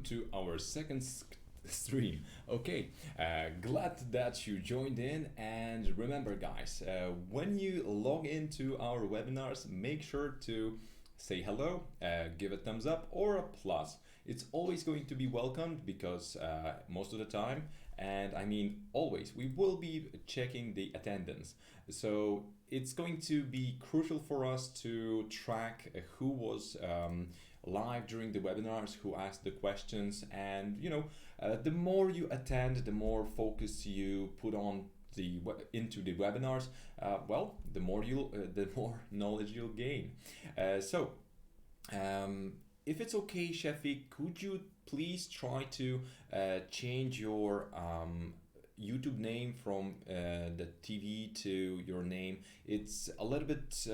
welcome to our second stream. Okay, glad that you joined in. And remember, guys, when you log into our webinars, make sure to say hello, give a thumbs up or a plus. It's always going to be welcomed because most of the time, and I mean always, we will be checking the attendance. So it's going to be crucial for us to track who was live during the webinars, who asked the questions, and the more you attend, the more focus you put on into the webinars, the more knowledge you'll gain. If it's okay, Shafiq, could you please try to change your YouTube name from the TV to your name? It's a little bit,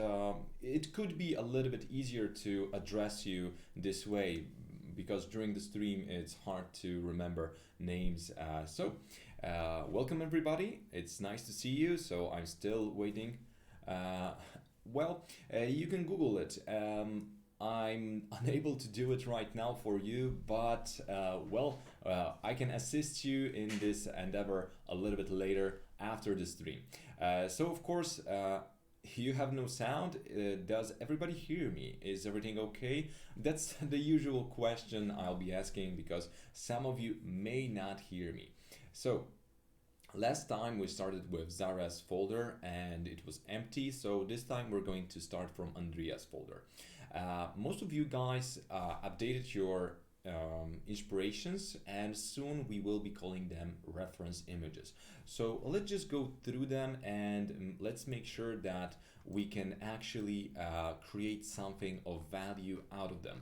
it could be a little bit easier to address you this way because during the stream it's hard to remember names. Welcome everybody. It's nice to see you. So I'm still waiting. You can Google it. I'm unable to do it right now for you, but I can assist you in this endeavor a little bit later after the stream. Of course, you have no sound. Does everybody hear me? Is everything okay? That's the usual question I'll be asking because some of you may not hear me. So last time we started with Zara's folder and it was empty. So this time we're going to start from Andrea's folder. Most of you guys updated your inspirations, and soon we will be calling them reference images. So let's just go through them and let's make sure that we can actually create something of value out of them.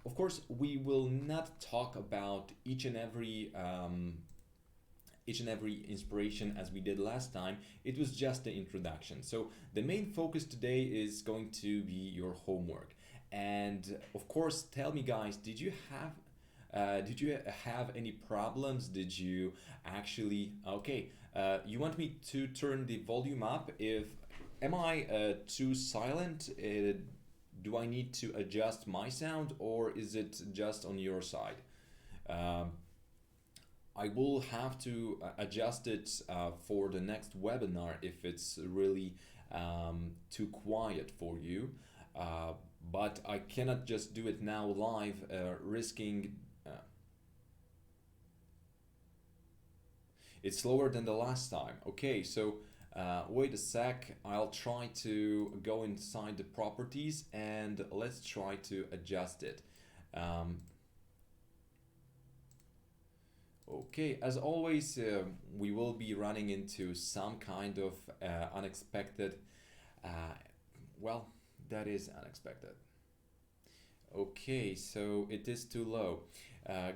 Of course, we will not talk about each and every inspiration as we did last time. It was just the introduction. So the main focus today is going to be your homework. And of course, tell me guys, did you have any problems? Did you actually, you want me to turn the volume up? Am I too silent? Do I need to adjust my sound or is it just on your side? I will have to adjust it for the next webinar if it's really too quiet for you. But I cannot just do it now live, risking it's slower than the last time. Okay, so wait a sec, I'll try to go inside the properties and let's try to adjust it. Okay, as always, we will be running into some kind of unexpected, that is unexpected. Okay, so it is too low.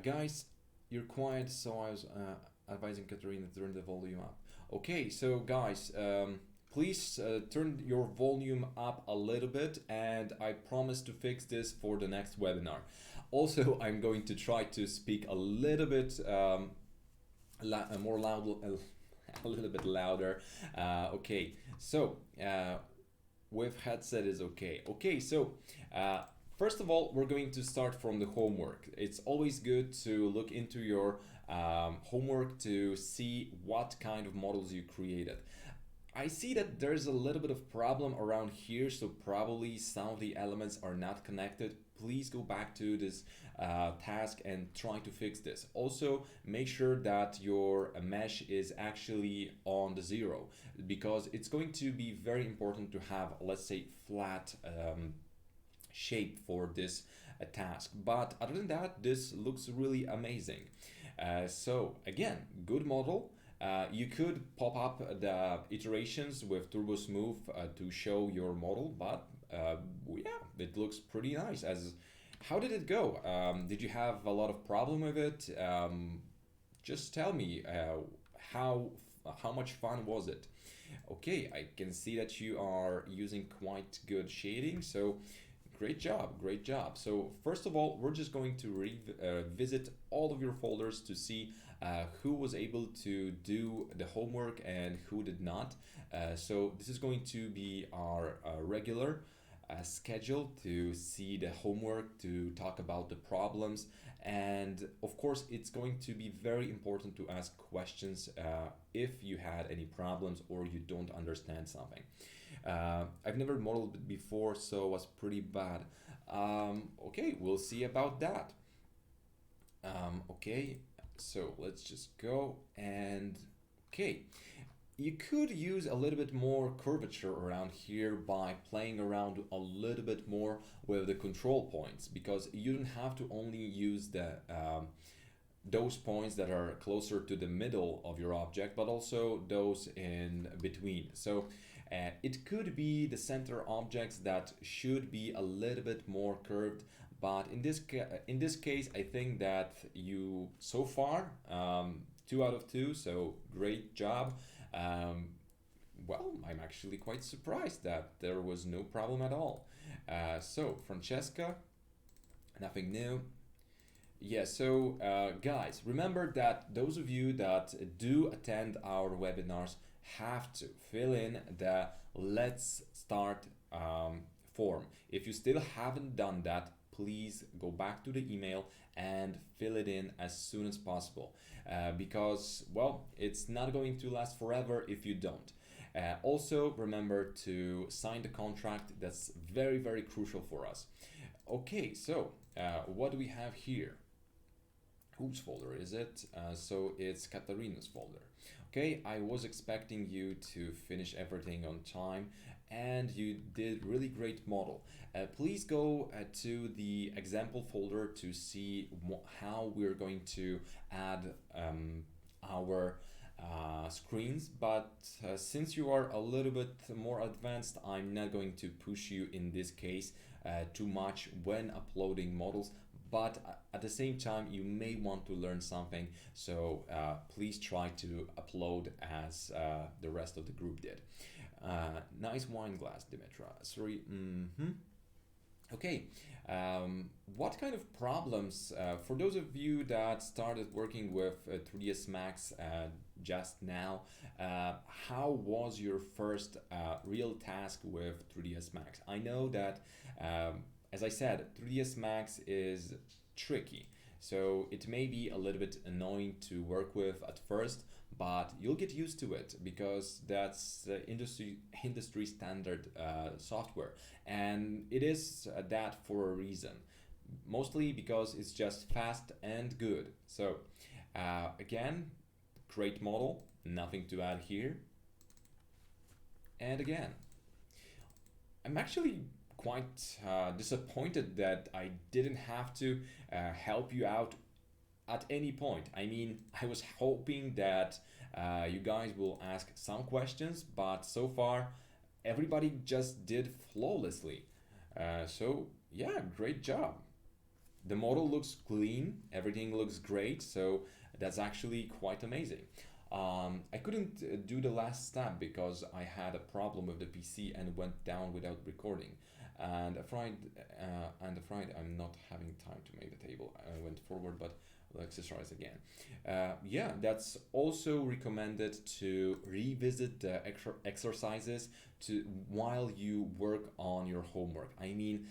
Guys, you're quiet, so I was advising Katerina to turn the volume up. Okay, so guys, please turn your volume up a little bit, and I promise to fix this for the next webinar. Also, I'm going to try to speak a little bit more loud, a little bit louder. Okay, so with headset is okay. Okay, so first of all, we're going to start from the homework. It's always good to look into your homework to see what kind of models you created. I see that there's a little bit of problem around here, so probably some of the elements are not connected. Please go back to this task and try to fix this. Also, make sure that your mesh is actually on the 0 because it's going to be very important to have, let's say, flat shape for this task. But other than that, this looks really amazing. So again, good model. You could pop up the iterations with Turbo Smooth to show your model, but it looks pretty nice. How did it go? Did you have a lot of problem with it? Just tell me how much fun was it? Okay, I can see that you are using quite good shading, so great job, great job. So first of all, we're just going to visit all of your folders to see who was able to do the homework and who did not. So this is going to be our regular schedule to see the homework, to talk about the problems, and of course, it's going to be very important to ask questions if you had any problems or you don't understand something. I've never modeled it before, so it was pretty bad. Okay, we'll see about that. Okay, so let's just go and okay. You could use a little bit more curvature around here by playing around a little bit more with the control points, because you don't have to only use the those points that are closer to the middle of your object, but also those in between. So it could be the center objects that should be a little bit more curved, but in this case, I think that you so far 2 out of 2, so great job. Um, well, I'm actually quite surprised that there was no problem at all. So Francesca, nothing new. Yeah, so guys, remember that those of you that do attend our webinars have to fill in the let's start form. If you still haven't done that, please go back to the email and fill it in as soon as possible, because, well, it's not going to last forever if you don't. Also, remember to sign the contract. That's very, very crucial for us. Okay, so what do we have here? Whose folder is it? So it's Katarina's folder. Okay, I was expecting you to finish everything on time, and you did really great model. Please go to the example folder to see how we're going to add our screens, but since you are a little bit more advanced, I'm not going to push you in this case too much when uploading models, but at the same time you may want to learn something, so please try to upload as the rest of the group did. Nice wine glass, Dimitra. Sorry. Okay, what kind of problems, for those of you that started working with 3ds Max just now, how was your first real task with 3ds Max? I know that, as I said, 3ds Max is tricky, so it may be a little bit annoying to work with at first, but you'll get used to it because that's industry standard software, and it is that for a reason, mostly because it's just fast and good. So again, great model, nothing to add here. And again, I'm actually quite disappointed that I didn't have to help you out at any point. I mean, I was hoping that you guys will ask some questions, but so far everybody just did flawlessly. So yeah, great job. The model looks clean, everything looks great, so that's actually quite amazing. I couldn't do the last step because I had a problem with the PC and went down without recording. And afraid I'm not having time to make the table. I went forward, but I'll exercise again. Yeah, that's also recommended to revisit the exercises while you work on your homework. I mean,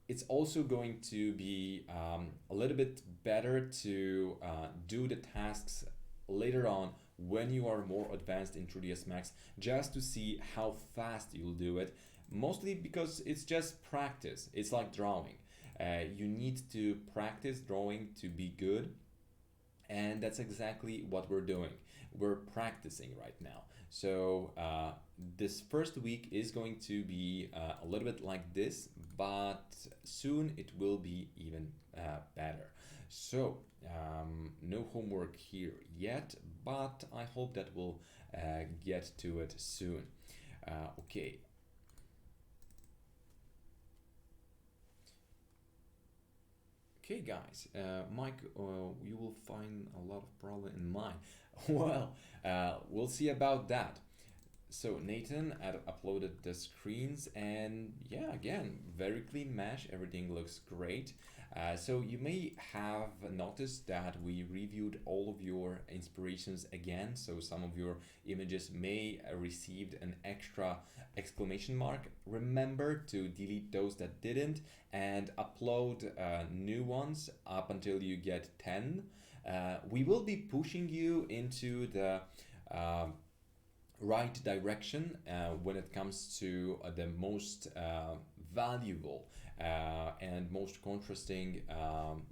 it's also going to be a little bit better to do the tasks later on when you are more advanced in 3ds Max, just to see how fast you'll do it, mostly because it's just practice. It's like drawing. You need to practice drawing to be good, and that's exactly what we're doing. We're practicing right now. So this first week is going to be a little bit like this, but soon it will be even better. So no homework here yet, but I hope that we'll get to it soon. Okay. Okay, guys, Mike, you will find a lot of problem in mine. Well, we'll see about that. So Nathan had uploaded the screens, and yeah, again, very clean mesh, everything looks great. So you may have noticed that we reviewed all of your inspirations again, so some of your images may received an extra exclamation mark. Remember to delete those that didn't and upload new ones up until you get 10. We will be pushing you into the uh, right direction when it comes to the most valuable and most contrasting,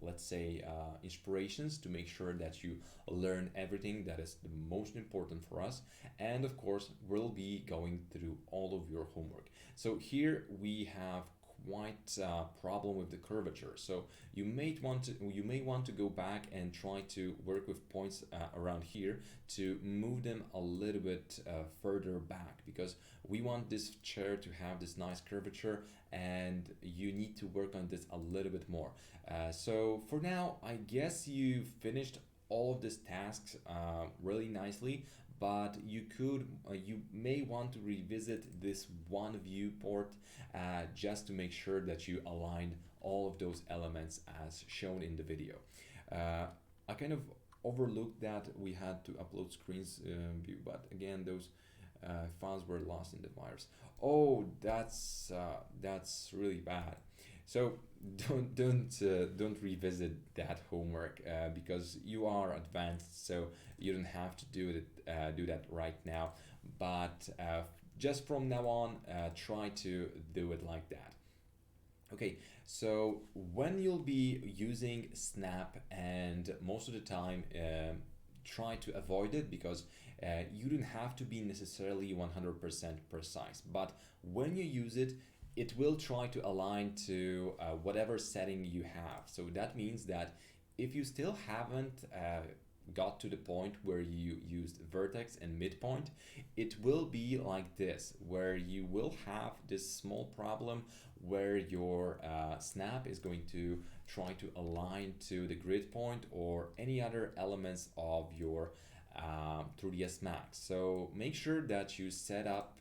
let's say, inspirations, to make sure that you learn everything that is the most important for us. And of course, we'll be going through all of your homework. So here we have quite a problem with the curvature. So you may want to go back and try to work with points around here to move them a little bit further back, because we want this chair to have this nice curvature, and you need to work on this a little bit more. So for now, I guess you finished all of these tasks really nicely, but you may want to revisit this one viewport just to make sure that you aligned all of those elements as shown in the video. I kind of overlooked that we had to upload screens view, but again, those files were lost in the virus. Oh, that's really bad. So don't revisit that homework because you are advanced, so you don't have to do that right now. But just from now on, try to do it like that. Okay, so when you'll be using Snap, and most of the time, try to avoid it, because you don't have to be necessarily 100% precise. But when you use it, it will try to align to whatever setting you have. So that means that if you still haven't got to the point where you used vertex and midpoint, it will be like this, where you will have this small problem where your snap is going to try to align to the grid point or any other elements of your 3ds Max. So make sure that you set up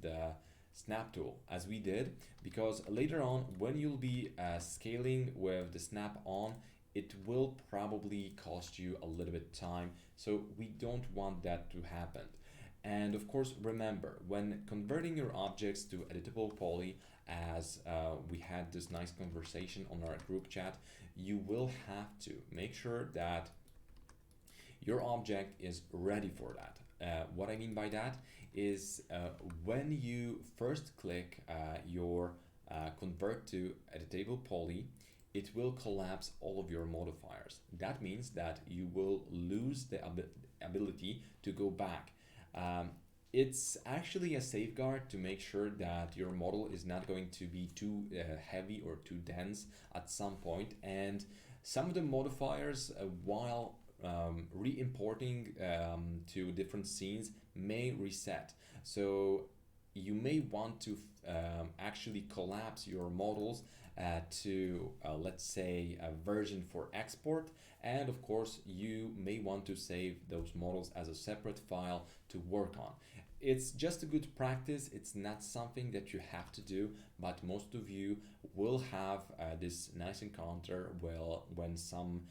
the snap tool as we did, because later on when you'll be scaling with the snap on, it will probably cost you a little bit time, so we don't want that to happen. And of course, remember, when converting your objects to editable poly, as we had this nice conversation on our group chat, you will have to make sure that your object is ready for that. What I mean by that is when you first click your convert to editable poly, it will collapse all of your modifiers. That means that you will lose the ability to go back. It's actually a safeguard to make sure that your model is not going to be too heavy or too dense at some point. And some of the modifiers, while re-importing to different scenes, may reset. So you may want to actually collapse your models to let's say a version for export, and of course you may want to save those models as a separate file to work on. It's just a good practice, it's not something that you have to do, but most of you will have this nice encounter when some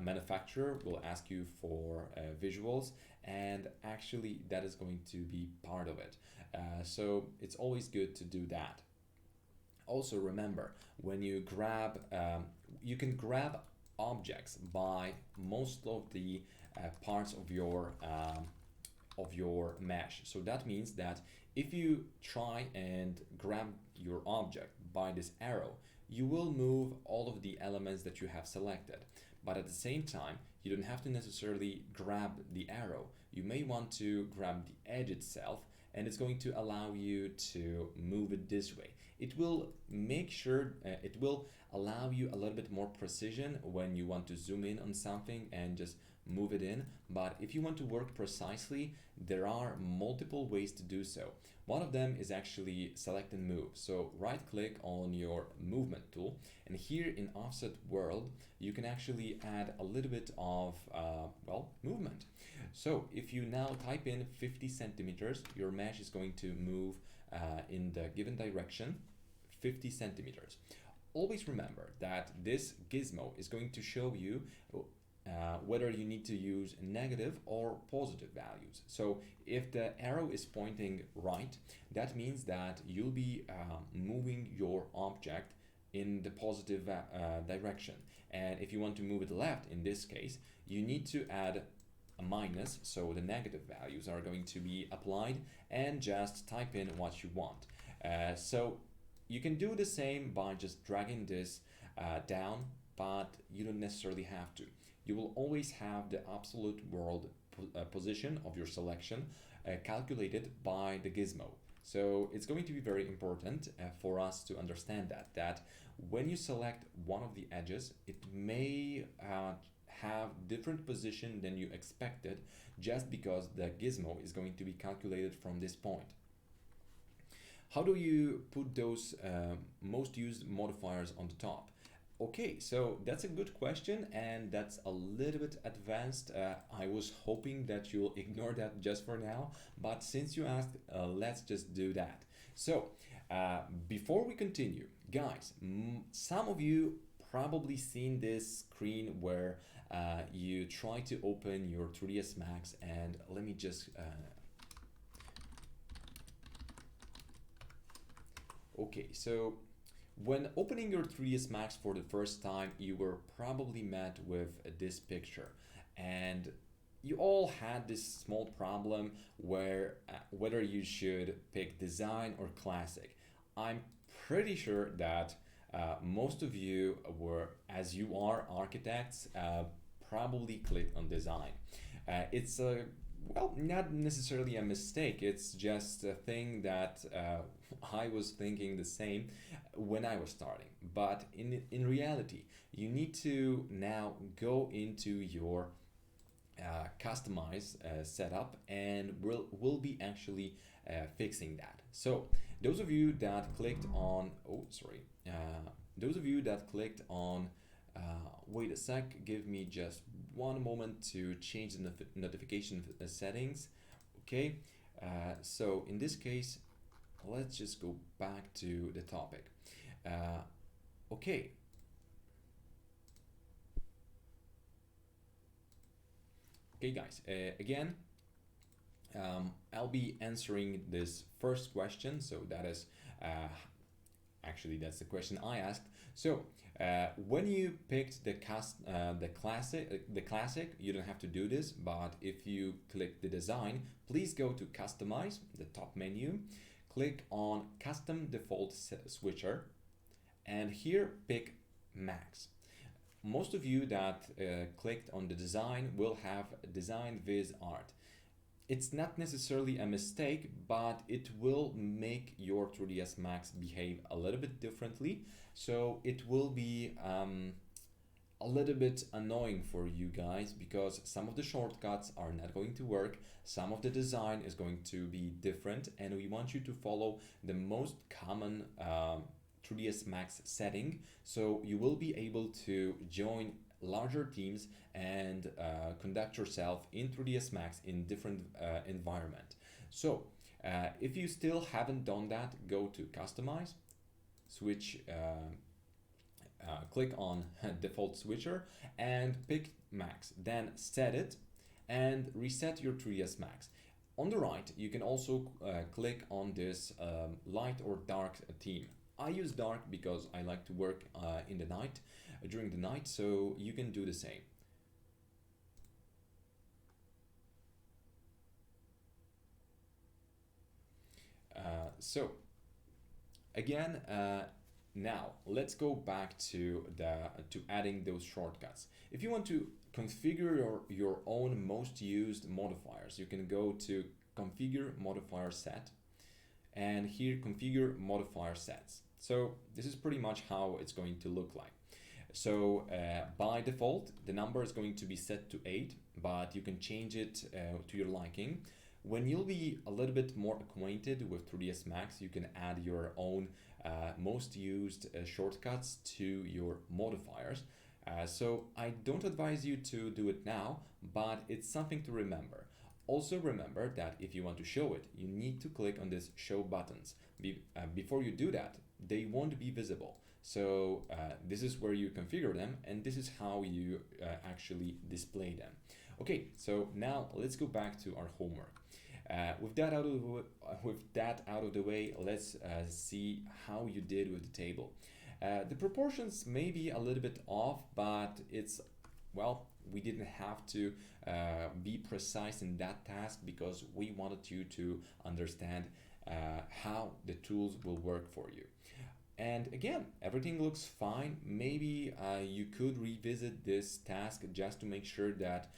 manufacturer will ask you for visuals, and actually that is going to be part of it. So it's always good to do that. Also remember, when you grab, you can grab objects by most of the parts of your mesh. So that means that if you try and grab your object by this arrow, you will move all of the elements that you have selected. But at the same time, you don't have to necessarily grab the arrow. You may want to grab the edge itself, and it's going to allow you to move it this way. It will make sure, it will allow you a little bit more precision when you want to zoom in on something and just move it in. But if you want to work precisely, there are multiple ways to do so. One of them is actually select and move. So right click on your movement tool, and here in offset world you can actually add a little bit of well, movement. So if you now type in 50 centimeters, your mesh is going to move in the given direction 50 centimeters. Always remember that this gizmo is going to show you whether you need to use negative or positive values. So if the arrow is pointing right, that means that you'll be moving your object in the positive direction. And if you want to move it left, in this case, you need to add a minus, so the negative values are going to be applied, and just type in what you want. So you can do the same by just dragging this down, but you don't necessarily have to. You will always have the absolute world position of your selection calculated by the gizmo. So it's going to be very important for us to understand that when you select one of the edges, it may have different position than you expected, just because the gizmo is going to be calculated from this point. How do you put those most used modifiers on the top? Okay, so that's a good question, and that's a little bit advanced. I was hoping that you'll ignore that just for now, but since you asked, let's just do that. So before we continue, guys, some of you probably seen this screen where you try to open your 3ds Max, and let me just okay, so when opening your 3ds Max for the first time, you were probably met with this picture, and you all had this small problem where whether you should pick design or classic. I'm pretty sure that most of you were, as you are architects, probably clicked on design. It's a well, not necessarily a mistake. It's just a thing that I was thinking the same when I was starting. But in reality, you need to now go into your customize setup, and we'll be actually fixing that. So those of you that clicked on, those of you that clicked on, wait a sec, give me just one moment to change the notification settings. Okay, so in this case, let's just go back to the topic. Okay. Okay, guys, again, I'll be answering this first question. So that is, actually, that's the question I asked. So when you picked the classic, you don't have to do this, but if you click the design, please go to customize, the top menu, click on custom default switcher, and here pick max. Most of you that clicked on the design will have design viz art. It's not necessarily a mistake, but it will make your 3ds Max behave a little bit differently. So it will be a little bit annoying for you guys, because some of the shortcuts are not going to work, some of the design is going to be different, and we want you to follow the most common 3ds Max setting, so you will be able to join larger teams and conduct yourself in 3ds Max in different environment. So if you still haven't done that, go to customize, switch, click on default switcher and pick max, then set it and reset your 3ds Max. On the right, you can also click on this light or dark theme. I use dark because I like to work in the night, during the night, so you can do the same. So again, now let's go back to adding those shortcuts. If you want to configure your own most used modifiers, you can go to configure modifier set, and here configure modifier sets. So this is pretty much how it's going to look like. So by default, the number is going to be set to 8, but you can change it to your liking. When you'll be a little bit more acquainted with 3ds Max, you can add your own most used shortcuts to your modifiers. So I don't advise you to do it now, but it's something to remember. Also remember that if you want to show it, you need to click on this show buttons. Before you do that, they won't be visible. So this is where you configure them, and this is how you actually display them. Okay, so now let's go back to our homework. With that out of the way, let's see how you did with the table. The proportions may be a little bit off, but it's, well, we didn't have to be precise in that task because we wanted you to understand how the tools will work for you. And again, everything looks fine. Maybe you could revisit this task just to make sure that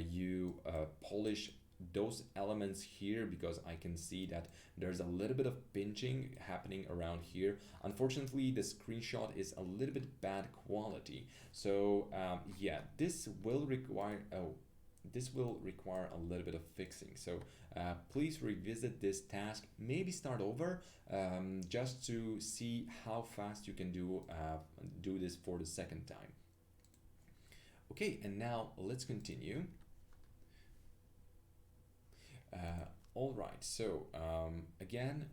you polish those elements here, because I can see that there's a little bit of pinching happening around here. Unfortunately, the screenshot is a little bit bad quality. So yeah, this will require a little bit of fixing. So please revisit this task, maybe start over just to see how fast you can do this for the second time. Okay, and now let's continue. All right, so again,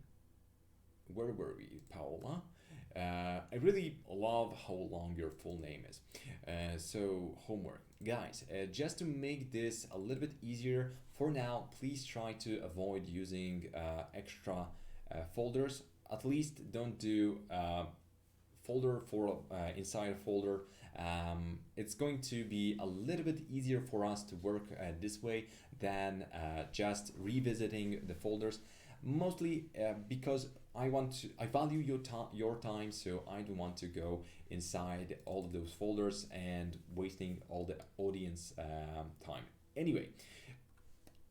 where were we, Paola? I really love how long your full name is. So homework, guys, just to make this a little bit easier for now, please try to avoid using extra folders. At least don't do folder for inside a folder. It's going to be a little bit easier for us to work this way than just revisiting the folders, mostly because I value your time, so I don't want to go inside all of those folders and wasting all the audience time. Anyway,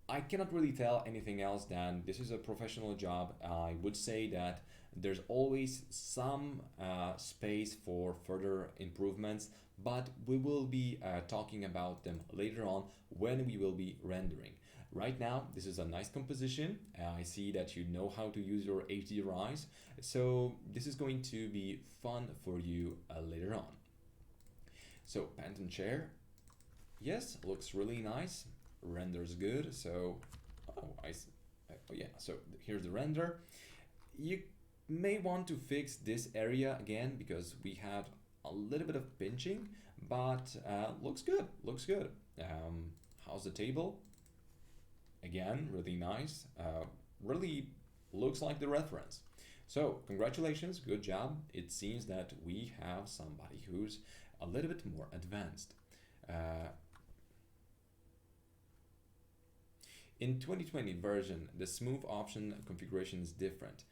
I cannot really tell anything else than this is a professional job. I would say that there's always some space for further improvements, but we will be talking about them later on when we will be rendering. Right now, this is a nice composition. I see that you know how to use your HDRIs, so this is going to be fun for you later on. So, Phantom chair, yes, looks really nice. Renders good. So, oh yeah. So here's the render. You may want to fix this area again because we had a little bit of pinching, but looks good. Looks good. How's the table? Again, really nice. Really looks like the reference. So congratulations, good job. It seems that we have somebody who's a little bit more advanced. In 2020 version, the smooth option configuration is different.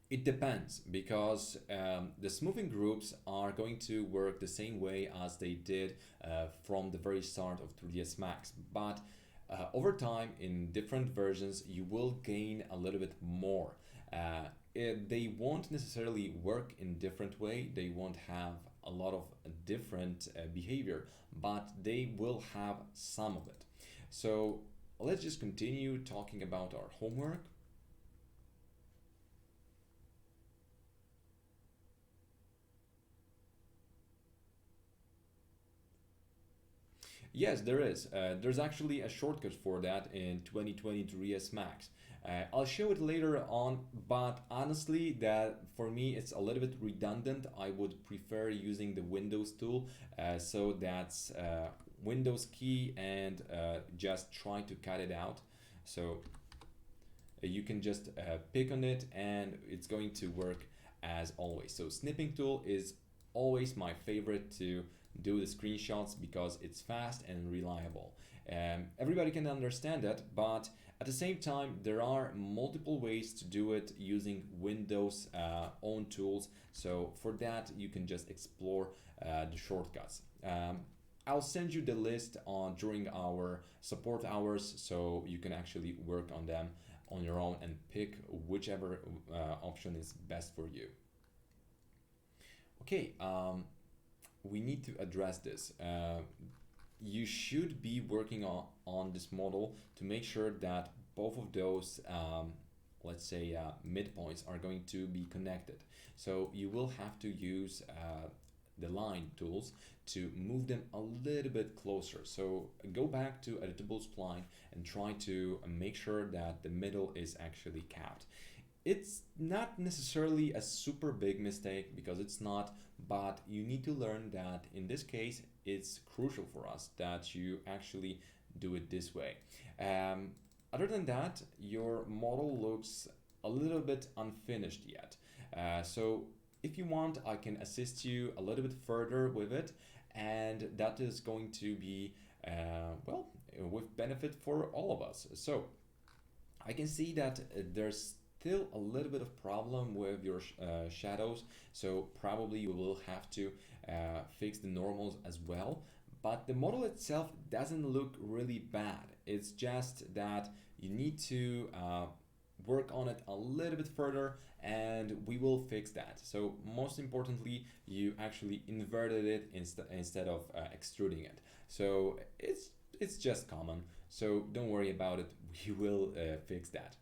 It depends because the smoothing groups are going to work the same way as they did from the very start of 3ds Max, but over time in different versions you will gain a little bit more. They won't necessarily work in different way, they won't have a lot of different behavior, but they will have some of it. So let's just continue talking about our homework. Yes, there is. There's actually a shortcut for that in 2020 3ds Max. I'll show it later on, but honestly, that for me it's a little bit redundant. I would prefer using the Windows tool, so that's Windows key and just try to cut it out. So you can just pick on it and it's going to work as always. So snipping tool is always my favorite to do the screenshots because it's fast and reliable. Everybody can understand that, but at the same time there are multiple ways to do it using Windows own tools. So for that you can just explore the shortcuts. I'll send you the list during our support hours so you can actually work on them on your own and pick whichever option is best for you. Okay, we need to address this. You should be working on this model to make sure that both of those, let's say, midpoints are going to be connected. So you will have to use the line tools to move them a little bit closer. So go back to editable spline and try to make sure that the middle is actually capped. It's not necessarily a super big mistake because it's not, but you need to learn that in this case it's crucial for us that you actually do it this way. Um, Other than that, your model looks a little bit unfinished yet. So if you want, I can assist you a little bit further with it, and that is going to be, well, with benefit for all of us. So I can see that there's still a little bit of problem with your shadows, so probably you will have to fix the normals as well. But the model itself doesn't look really bad. It's just that you need to work on it a little bit further, and we will fix that. So most importantly, you actually inverted it instead of extruding it. So it's just common. So don't worry about it. We will fix that.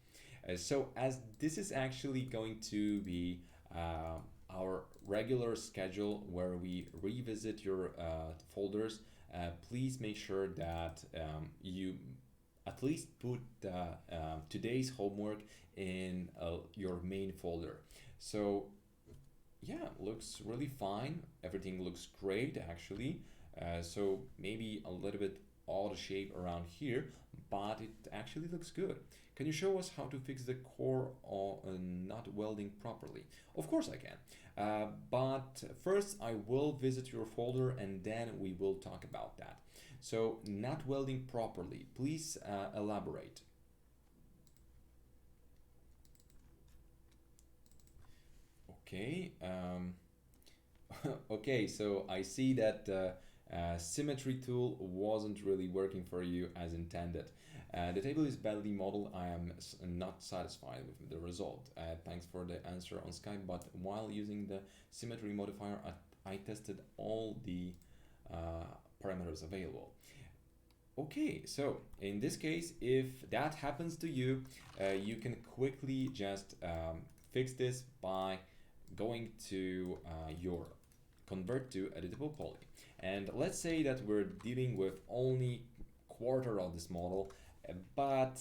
So as this is actually going to be our regular schedule where we revisit your folders, please make sure that you at least put today's homework in your main folder. So yeah, looks really fine. Everything looks great actually. So maybe a little bit odd shape around here, but it actually looks good. Can you show us how to fix the core or not welding properly? Of course I can. But first I will visit your folder and then we will talk about that. So not welding properly, please elaborate. Okay. Okay, so I see that symmetry tool wasn't really working for you as intended. The table is badly modeled. I am not satisfied with the result. Thanks for the answer on Skype, but while using the symmetry modifier, I tested all the parameters available. Okay, so in this case, if that happens to you, you can quickly just fix this by going to your convert to editable poly. And let's say that we're dealing with only quarter of this model, but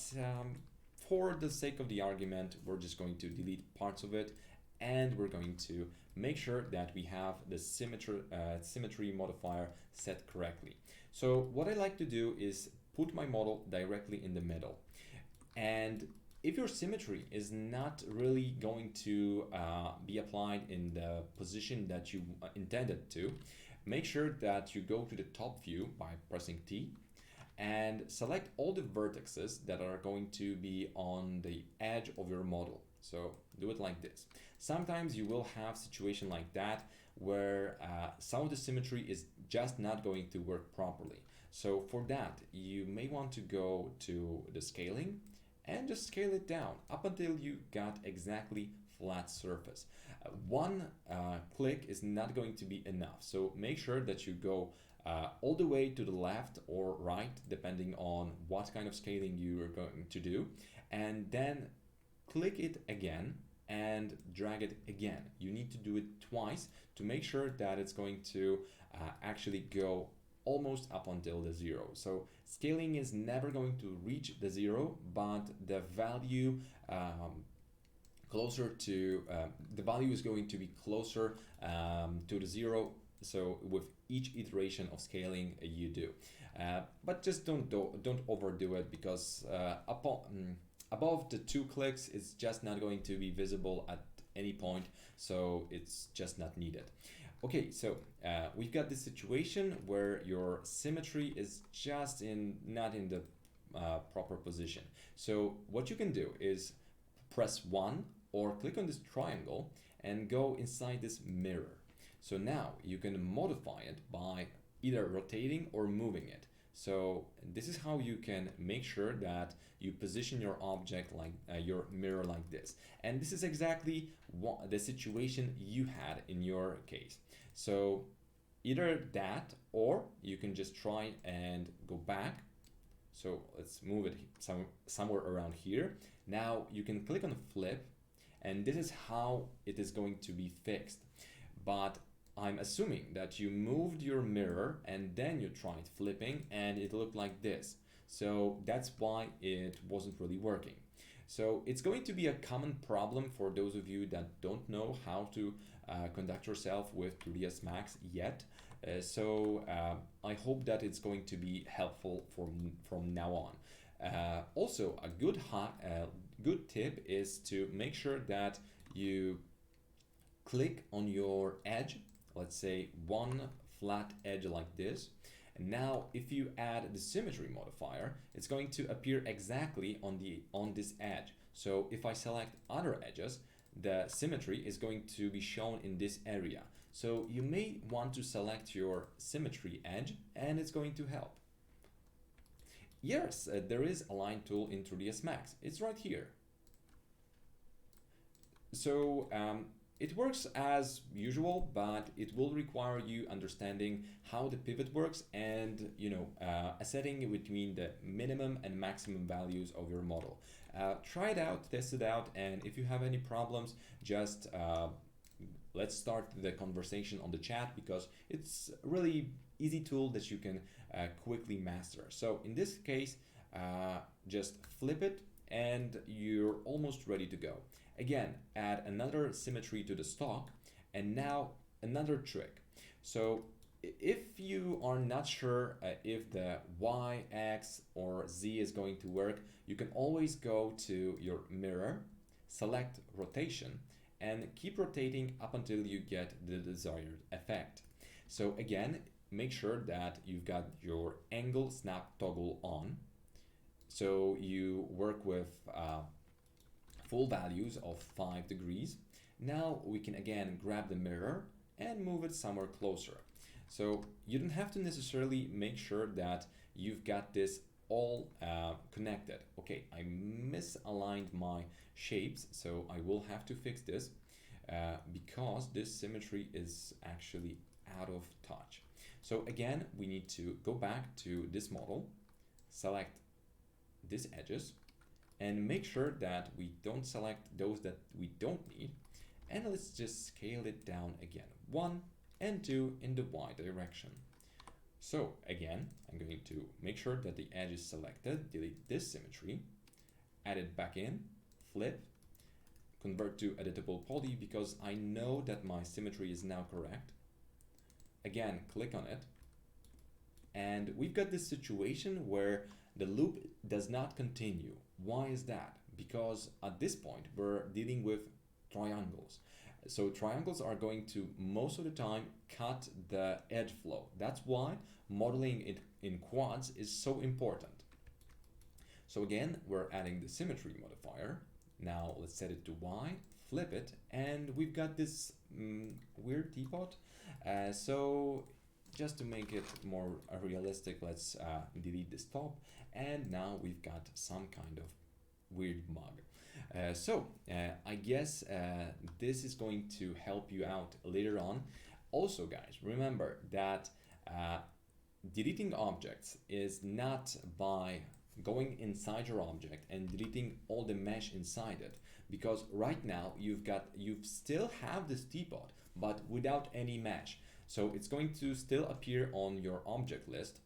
for the sake of the argument, we're just going to delete parts of it, and we're going to make sure that we have the symmetry modifier set correctly. So what I like to do is put my model directly in the middle. And if your symmetry is not really going to be applied in the position that you intended to, make sure that you go to the top view by pressing T and select all the vertices that are going to be on the edge of your model. So do it like this. Sometimes you will have situation like that where some of the symmetry is just not going to work properly. So for that, you may want to go to the scaling and just scale it down up until you got exactly flat surface. One click is not going to be enough, so make sure that you go all the way to the left or right depending on what kind of scaling you are going to do, and then click it again and drag it again. You need to do it twice to make sure that it's going to actually go almost up until the zero. So scaling is never going to reach the zero, but the value closer to the value is going to be closer to the zero. So with each iteration of scaling you do, but just don't overdo it, because above the 2 clicks it's just not going to be visible at any point, so it's just not needed. Okay, so we've got this situation where your symmetry is just not in the proper position. So what you can do is press 1 or click on this triangle and go inside this mirror. So now you can modify it by either rotating or moving it. So this is how you can make sure that you position your object like your mirror like this. And this is exactly what the situation you had in your case. So either that, or you can just try and go back. So let's move it somewhere around here. Now you can click on flip, and this is how it is going to be fixed. But I'm assuming that you moved your mirror and then you tried flipping and it looked like this. So that's why it wasn't really working. So it's going to be a common problem for those of you that don't know how to conduct yourself with 3ds Max yet. I hope that it's going to be helpful from now on. Also, a good tip is to make sure that you click on your edge, let's say one flat edge like this. And now if you add the symmetry modifier, it's going to appear exactly on this edge. So if I select other edges, the symmetry is going to be shown in this area. So you may want to select your symmetry edge, and it's going to help. Yes, there is a line tool in 3ds Max. It's right here. So it works as usual, but it will require you understanding how the pivot works and a setting between the minimum and maximum values of your model. Try it out, test it out, and if you have any problems, just let's start the conversation on the chat, because it's a really easy tool that you can quickly master. So in this case, just flip it and you're almost ready to go. Again, add another symmetry to the stock, and now another trick. So if you are not sure if the Y, X, or Z is going to work, you can always go to your mirror, select rotation, and keep rotating up until you get the desired effect. So again, make sure that you've got your angle snap toggle on. So you work with full values of 5 degrees. Now we can again grab the mirror and move it somewhere closer. So you don't have to necessarily make sure that you've got this all connected. Okay, I misaligned my shapes, so I will have to fix this because this symmetry is actually out of touch. So again, we need to go back to this model, select these edges, and make sure that we don't select those that we don't need. And let's just scale it down again, 1 and 2 in the Y direction. So again, I'm going to make sure that the edge is selected, delete this symmetry, add it back in, flip, convert to editable poly because I know that my symmetry is now correct. Again, click on it. And we've got this situation where the loop does not continue. Why is that? Because at this point, we're dealing with triangles. So triangles are going to, most of the time, cut the edge flow. That's why modeling it in quads is so important. So again, we're adding the symmetry modifier. Now let's set it to Y, flip it, and we've got this weird teapot. So just to make it more realistic, let's delete this top, and now we've got some kind of weird mug. I guess this is going to help you out later on. Also guys, remember that deleting objects is not by going inside your object and deleting all the mesh inside it, because right now you still have this teapot but without any mesh. So it's going to still appear on your object list.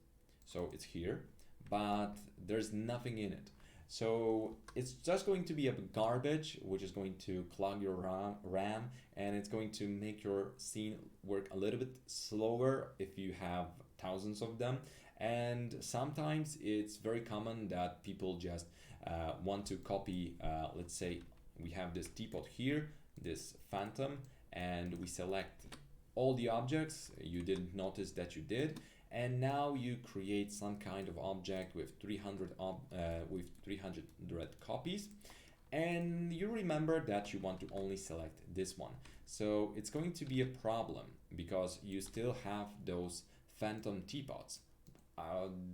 So it's here, but there's nothing in it. So it's just going to be a garbage, which is going to clog your RAM, and it's going to make your scene work a little bit slower if you have thousands of them. And sometimes it's very common that people just want to copy, let's say we have this teapot here, this phantom, and we select all the objects you didn't notice that you did, and now you create some kind of object with 300 copies, and you remember that you want to only select this one. So it's going to be a problem because you still have those phantom teapots.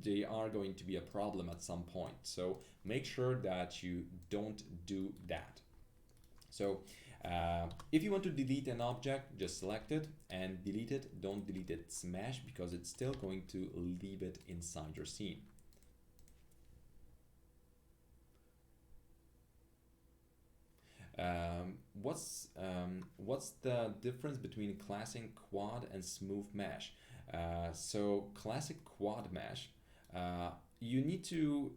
they are going to be a problem at some point. So make sure that you don't do that. So if you want to delete an object, just select it and delete it. Don't delete it smash, because it's still going to leave it inside your scene. What's the difference between classic quad and smooth mesh? So classic quad mesh, you need to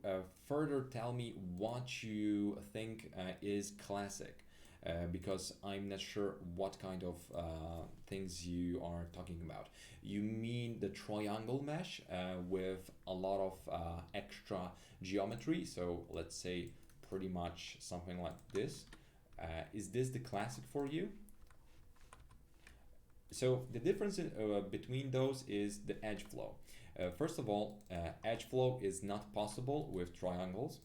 further tell me what you think is classic, because I'm not sure what kind of things you are talking about. You mean the triangle mesh with a lot of extra geometry? So let's say pretty much something like this. Is this the classic for you? So the difference between those is the edge flow. First of all, edge flow is not possible with triangles.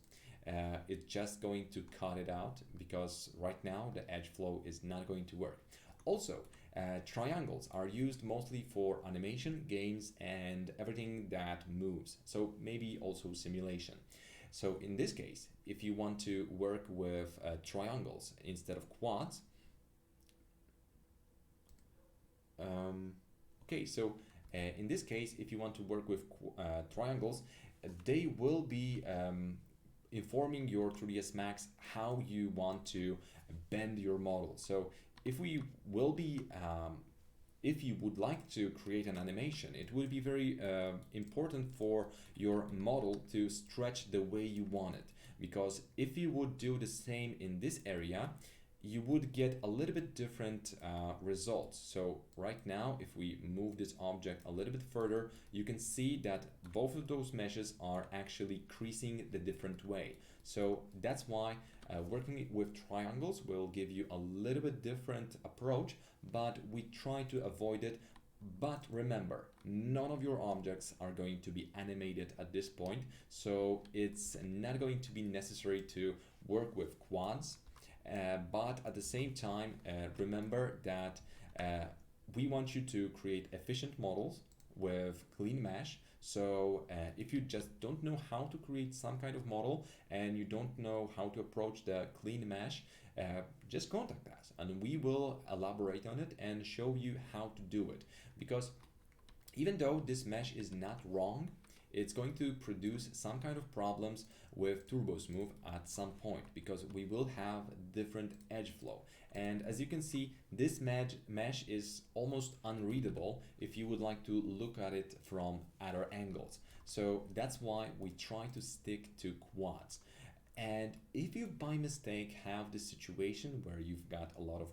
It's just going to cut it out, because right now the edge flow is not going to work. Also, triangles are used mostly for animation, games, and everything that moves. So maybe also simulation. So in this case, if you want to work with triangles instead of quads, okay, so in this case, if you want to work with triangles, they will be informing your 3ds Max how you want to bend your model. So if we will be if you would like to create an animation, it will be very important for your model to stretch the way you want it. Because if you would do the same in this area, you would get a little bit different results. So right now, if we move this object a little bit further, you can see that both of those meshes are actually creasing the different way. So that's why working with triangles will give you a little bit different approach, but we try to avoid it. But remember, none of your objects are going to be animated at this point, so it's not going to be necessary to work with quads. But at the same time, remember that we want you to create efficient models with clean mesh. So if you just don't know how to create some kind of model and you don't know how to approach the clean mesh, just contact us and we will elaborate on it and show you how to do it. Because even though this mesh is not wrong, it's going to produce some kind of problems with Turbo Smooth at some point, because we will have different edge flow. And as you can see, this mesh is almost unreadable if you would like to look at it from other angles. So that's why we try to stick to quads. And if you by mistake have this situation where you've got a lot of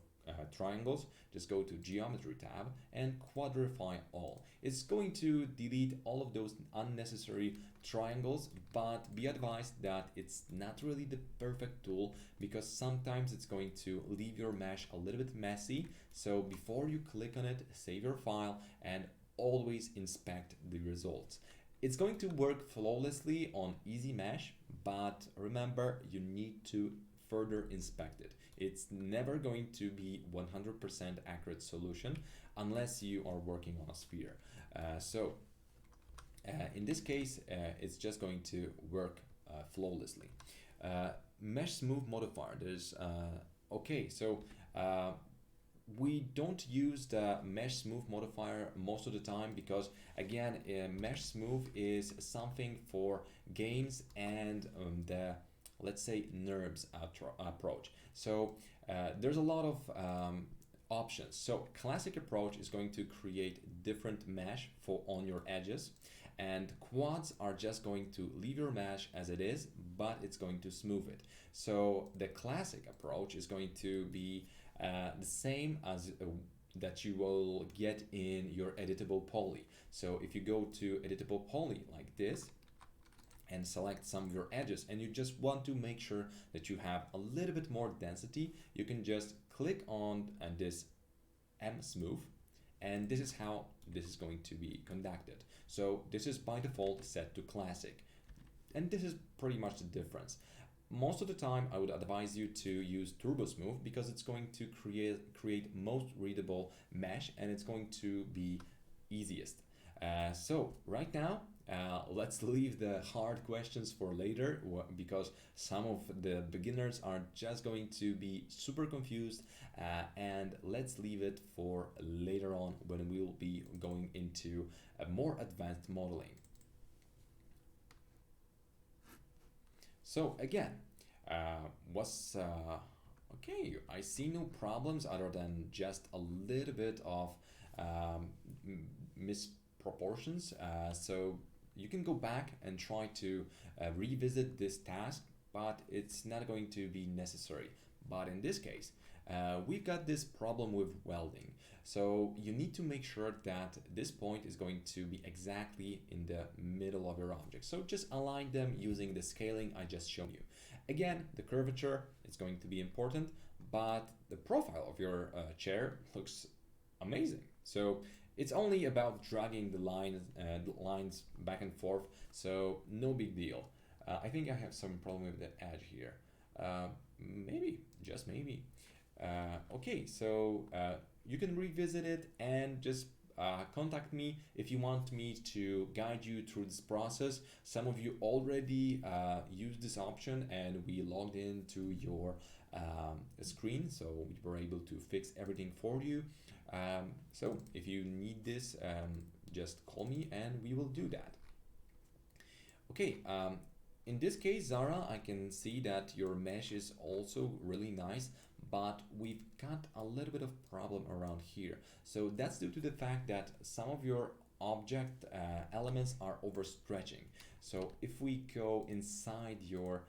triangles, just go to Geometry tab and quadrify all. It's going to delete all of those unnecessary triangles, but be advised that it's not really the perfect tool, because sometimes it's going to leave your mesh a little bit messy. So before you click on it, save your file and always inspect the results. It's going to work flawlessly on easy mesh, but remember, you need to further inspect it. It's never going to be 100% accurate solution unless you are working on a sphere. In this case, it's just going to work flawlessly. Mesh Smooth modifier. We don't use the Mesh Smooth modifier most of the time, because again, Mesh Smooth is something for games and the, let's say, NURBS approach. So there's a lot of options. So classic approach is going to create different mesh for on your edges, and quads are just going to leave your mesh as it is, but it's going to smooth it. So the classic approach is going to be the same as that you will get in your editable poly. So if you go to editable poly like this and select some of your edges, and you just want to make sure that you have a little bit more density, you can just click on this M Smooth, and this is how this is going to be conducted. So this is by default set to classic, and this is pretty much the difference. Most of the time I would advise you to use Turbo Smooth, because it's going to create most readable mesh and it's going to be easiest. So right now Let's leave the hard questions for later because some of the beginners are just going to be super confused, and let's leave it for later on when we'll be going into more advanced modeling. So again, what's okay, I see no problems other than just a little bit of misproportions. So you can go back and try to revisit this task, but it's not going to be necessary. But in this case, we've got this problem with welding. So you need to make sure that this point is going to be exactly in the middle of your object. So just align them using the scaling I just showed you. Again, the curvature is going to be important, but the profile of your chair looks amazing. So it's only about dragging the lines back and forth, so no big deal. I think I have some problem with the edge here. Maybe, just maybe. Okay, so you can revisit it and just contact me if you want me to guide you through this process. Some of you already used this option and we logged into your screen, so we were able to fix everything for you. So if you need this, just call me and we will do that. Okay, in this case, Zara, I can see that your mesh is also really nice, but we've got a little bit of problem around here. So that's due to the fact that some of your object elements are overstretching. So if we go inside your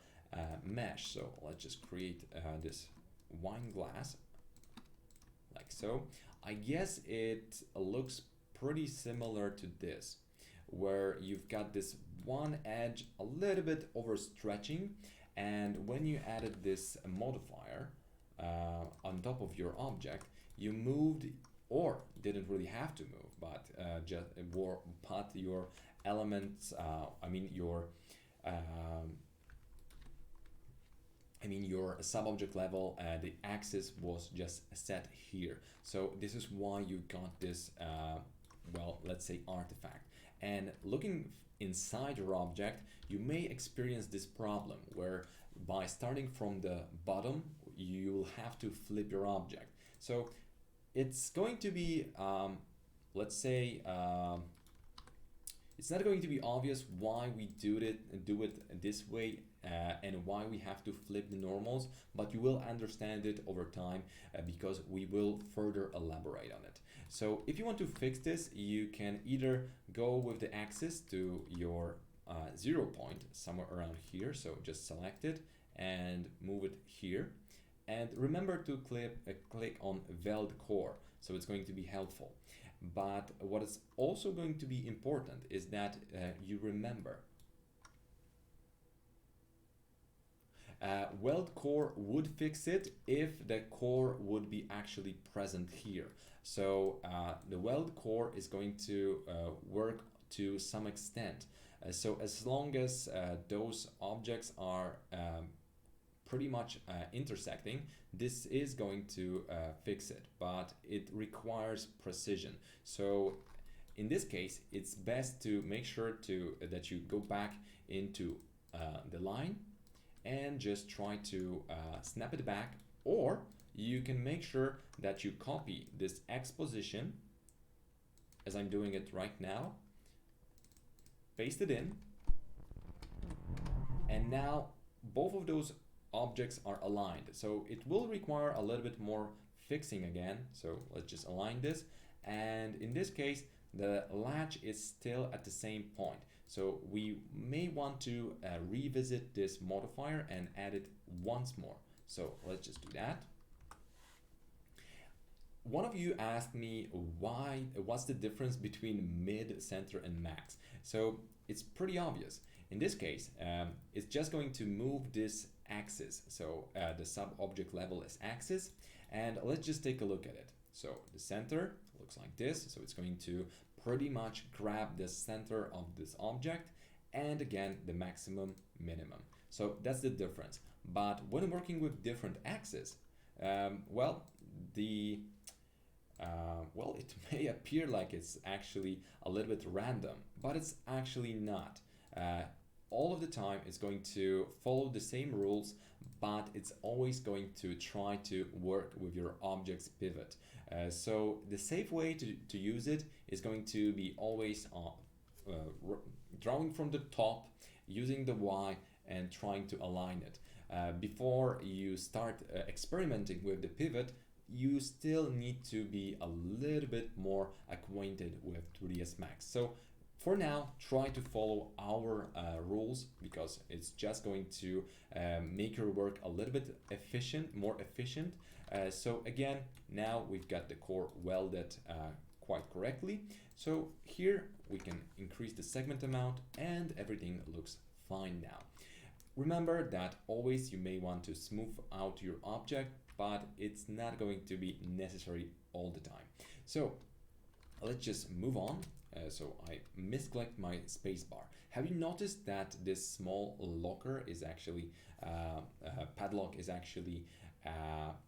mesh, so let's just create this wine glass like so. I guess it looks pretty similar to this, where you've got this one edge a little bit overstretching, and when you added this modifier on top of your object, you moved, or didn't really have to move, but just put your elements, your sub-object level, the axis was just set here. So this is why you got this, well, let's say artifact. And looking inside your object, you may experience this problem where by starting from the bottom, you'll have to flip your object. So it's going to be, let's say, it's not going to be obvious why we do it this way and why we have to flip the normals, but you will understand it over time because we will further elaborate on it. So if you want to fix this, you can either go with the axis to your 0 point somewhere around here, so just select it and move it here, and remember to click on Weld Core, so it's going to be helpful. But what is also going to be important is that you remember Weld Core would fix it if the core would be actually present here. So the Weld Core is going to work to some extent. So as long as those objects are pretty much intersecting, this is going to fix it, but it requires precision. So in this case, it's best to make sure that you go back into the line and just try to snap it back, or you can make sure that you copy this X position as I'm doing it right now, paste it in, and now both of those objects are aligned. So it will require a little bit more fixing again. So let's just align this, and in this case the latch is still at the same point. So we may want to revisit this modifier and add it once more. So let's just do that. One of you asked me what's the difference between mid, center, and max. So it's pretty obvious. In this case, it's just going to move this axis. So the sub-object level is axis, and let's just take a look at it. So the center looks like this. So it's going to pretty much grab the center of this object, and again the maximum, minimum. So that's the difference. But when working with different axes, well, the well, it may appear like it's actually a little bit random, but it's actually not. Uh, all of the time it's going to follow the same rules, but it's always going to try to work with your object's pivot. So the safe way to use it is going to be always drawing from the top, using the Y and trying to align it. Before you start experimenting with the pivot, you still need to be a little bit more acquainted with 3ds Max. So for now, try to follow our rules, because it's just going to make your work a little bit more efficient. So again, now we've got the core welded quite correctly. So here we can increase the segment amount and everything looks fine now. Remember that always you may want to smooth out your object, but it's not going to be necessary all the time. So let's just move on. So I misclicked my spacebar. Have you noticed that this small locker is actually, padlock is actually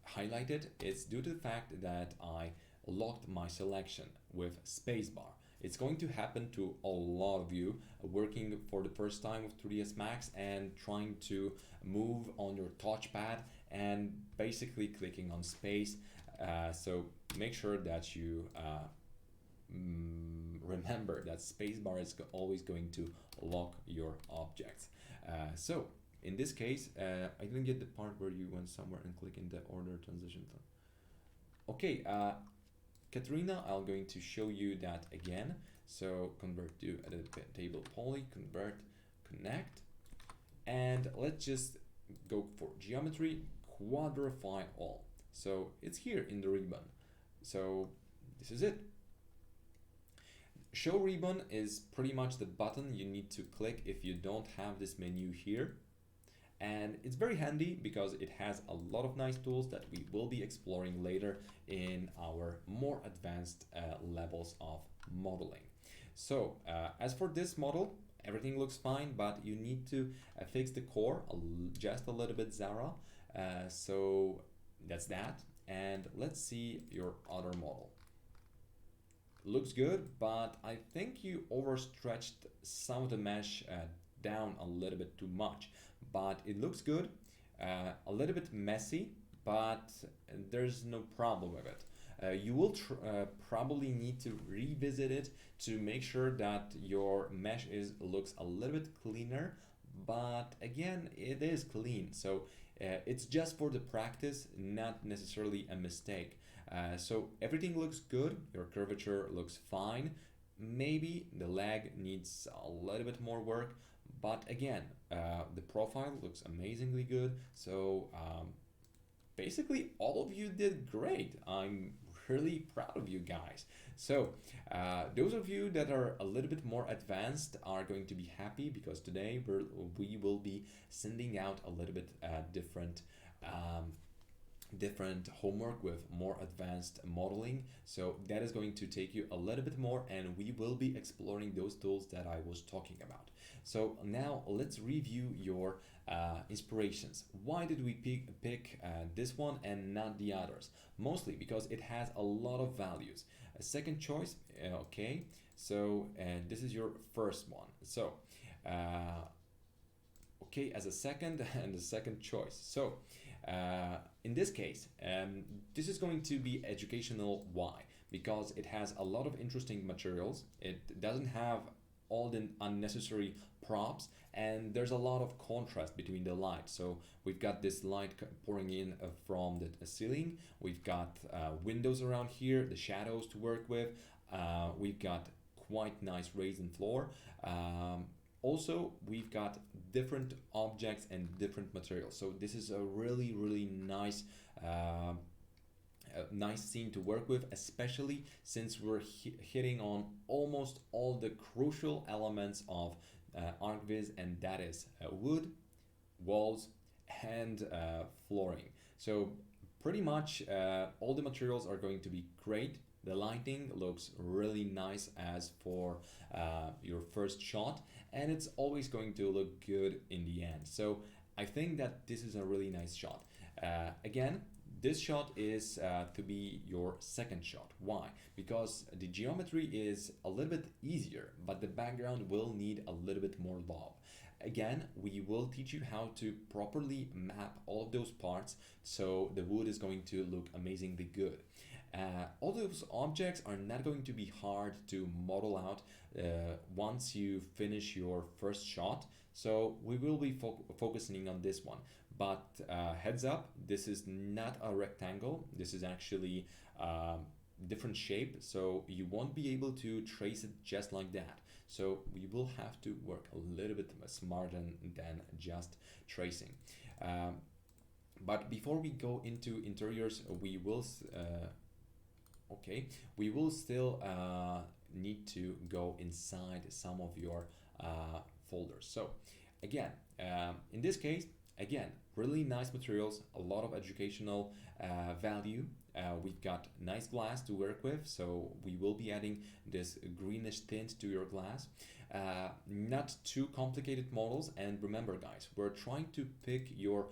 highlighted? It's due to the fact that I locked my selection with spacebar. It's going to happen to a lot of you working for the first time with 3ds Max and trying to move on your touchpad and basically clicking on space. So make sure that you remember that spacebar is always going to lock your objects. So in this case, I didn't get the part where you went somewhere and click in the order transition. Okay, Katrina, I'm going to show you that again. So convert to edit table poly, convert, connect, and let's just go for geometry, quadrify all. So it's here in the ribbon. So this is it. Show ribbon is pretty much the button you need to click if you don't have this menu here. And it's very handy because it has a lot of nice tools that we will be exploring later in our more advanced levels of modeling. So as for this model, everything looks fine, but you need to fix the core just a little bit, Zara. So that's that. And let's see your other model. Looks good, but I think you overstretched some of the mesh down a little bit too much, but it looks good. A little bit messy, but there's no problem with it. You will probably need to revisit it to make sure that your mesh looks a little bit cleaner, but again, it is clean. So it's just for the practice, not necessarily a mistake. So everything looks good, your curvature looks fine. Maybe the leg needs a little bit more work, but again, the profile looks amazingly good. So basically all of you did great. I'm really proud of you guys. So those of you that are a little bit more advanced are going to be happy, because today we will be sending out a little bit different homework with more advanced modeling. So that is going to take you a little bit more, and we will be exploring those tools that I was talking about. So now let's review your inspirations. Why did we pick this one and not the others? Mostly because it has a lot of values. A second choice, okay, so this is your first one. So okay, as a second and the second choice. So in this case, this is going to be educational. Why? Because it has a lot of interesting materials. It doesn't have all the unnecessary props, and there's a lot of contrast between the light. So we've got this light pouring in from the ceiling. We've got windows around here, the shadows to work with. We've got quite nice raised floor. Also, we've got different objects and different materials. So this is a really, really nice nice scene to work with, especially since we're hitting on almost all the crucial elements of ArcViz, and that is wood, walls, and flooring. So pretty much all the materials are going to be great. The lighting looks really nice as for your first shot, and it's always going to look good in the end. So I think that this is a really nice shot. Again, this shot is to be your second shot. Why? Because the geometry is a little bit easier, but the background will need a little bit more love. Again, we will teach you how to properly map all of those parts so the wood is going to look amazingly good. All those objects are not going to be hard to model out once you finish your first shot. So we will be focusing on this one. But heads up, this is not a rectangle. This is actually different shape. So you won't be able to trace it just like that. So we will have to work a little bit smarter than just tracing. But before we go into interiors, we will still need to go inside some of your folders. So again, in this case, again, really nice materials, a lot of educational value. We've got nice glass to work with, so we will be adding this greenish tint to your glass. Not too complicated models, and remember guys, we're trying to pick your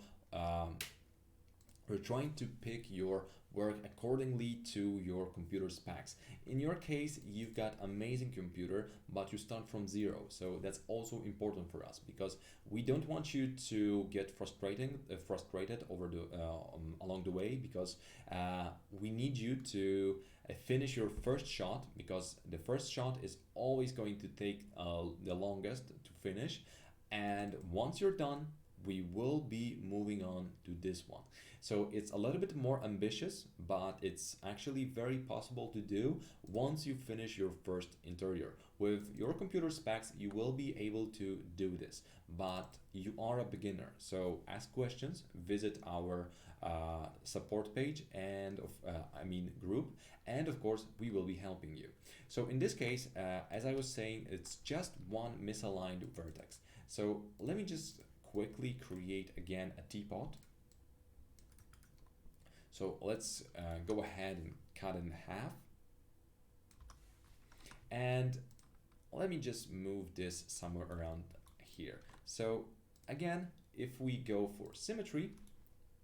work accordingly to your computer specs. In your case, you've got amazing computer, but you start from zero. So that's also important for us because we don't want you to get frustrated over the along the way, because we need you to finish your first shot, because the first shot is always going to take the longest to finish. And once you're done, we will be moving on to this one. So it's a little bit more ambitious, but it's actually very possible to do once you finish your first interior. With your computer specs, you will be able to do this, but you are a beginner. So ask questions, visit our support page and group, and of course we will be helping you. So in this case, as I was saying, it's just one misaligned vertex. So let me just quickly create again a teapot. So let's go ahead and cut it in half. And let me just move this somewhere around here. So again, if we go for symmetry,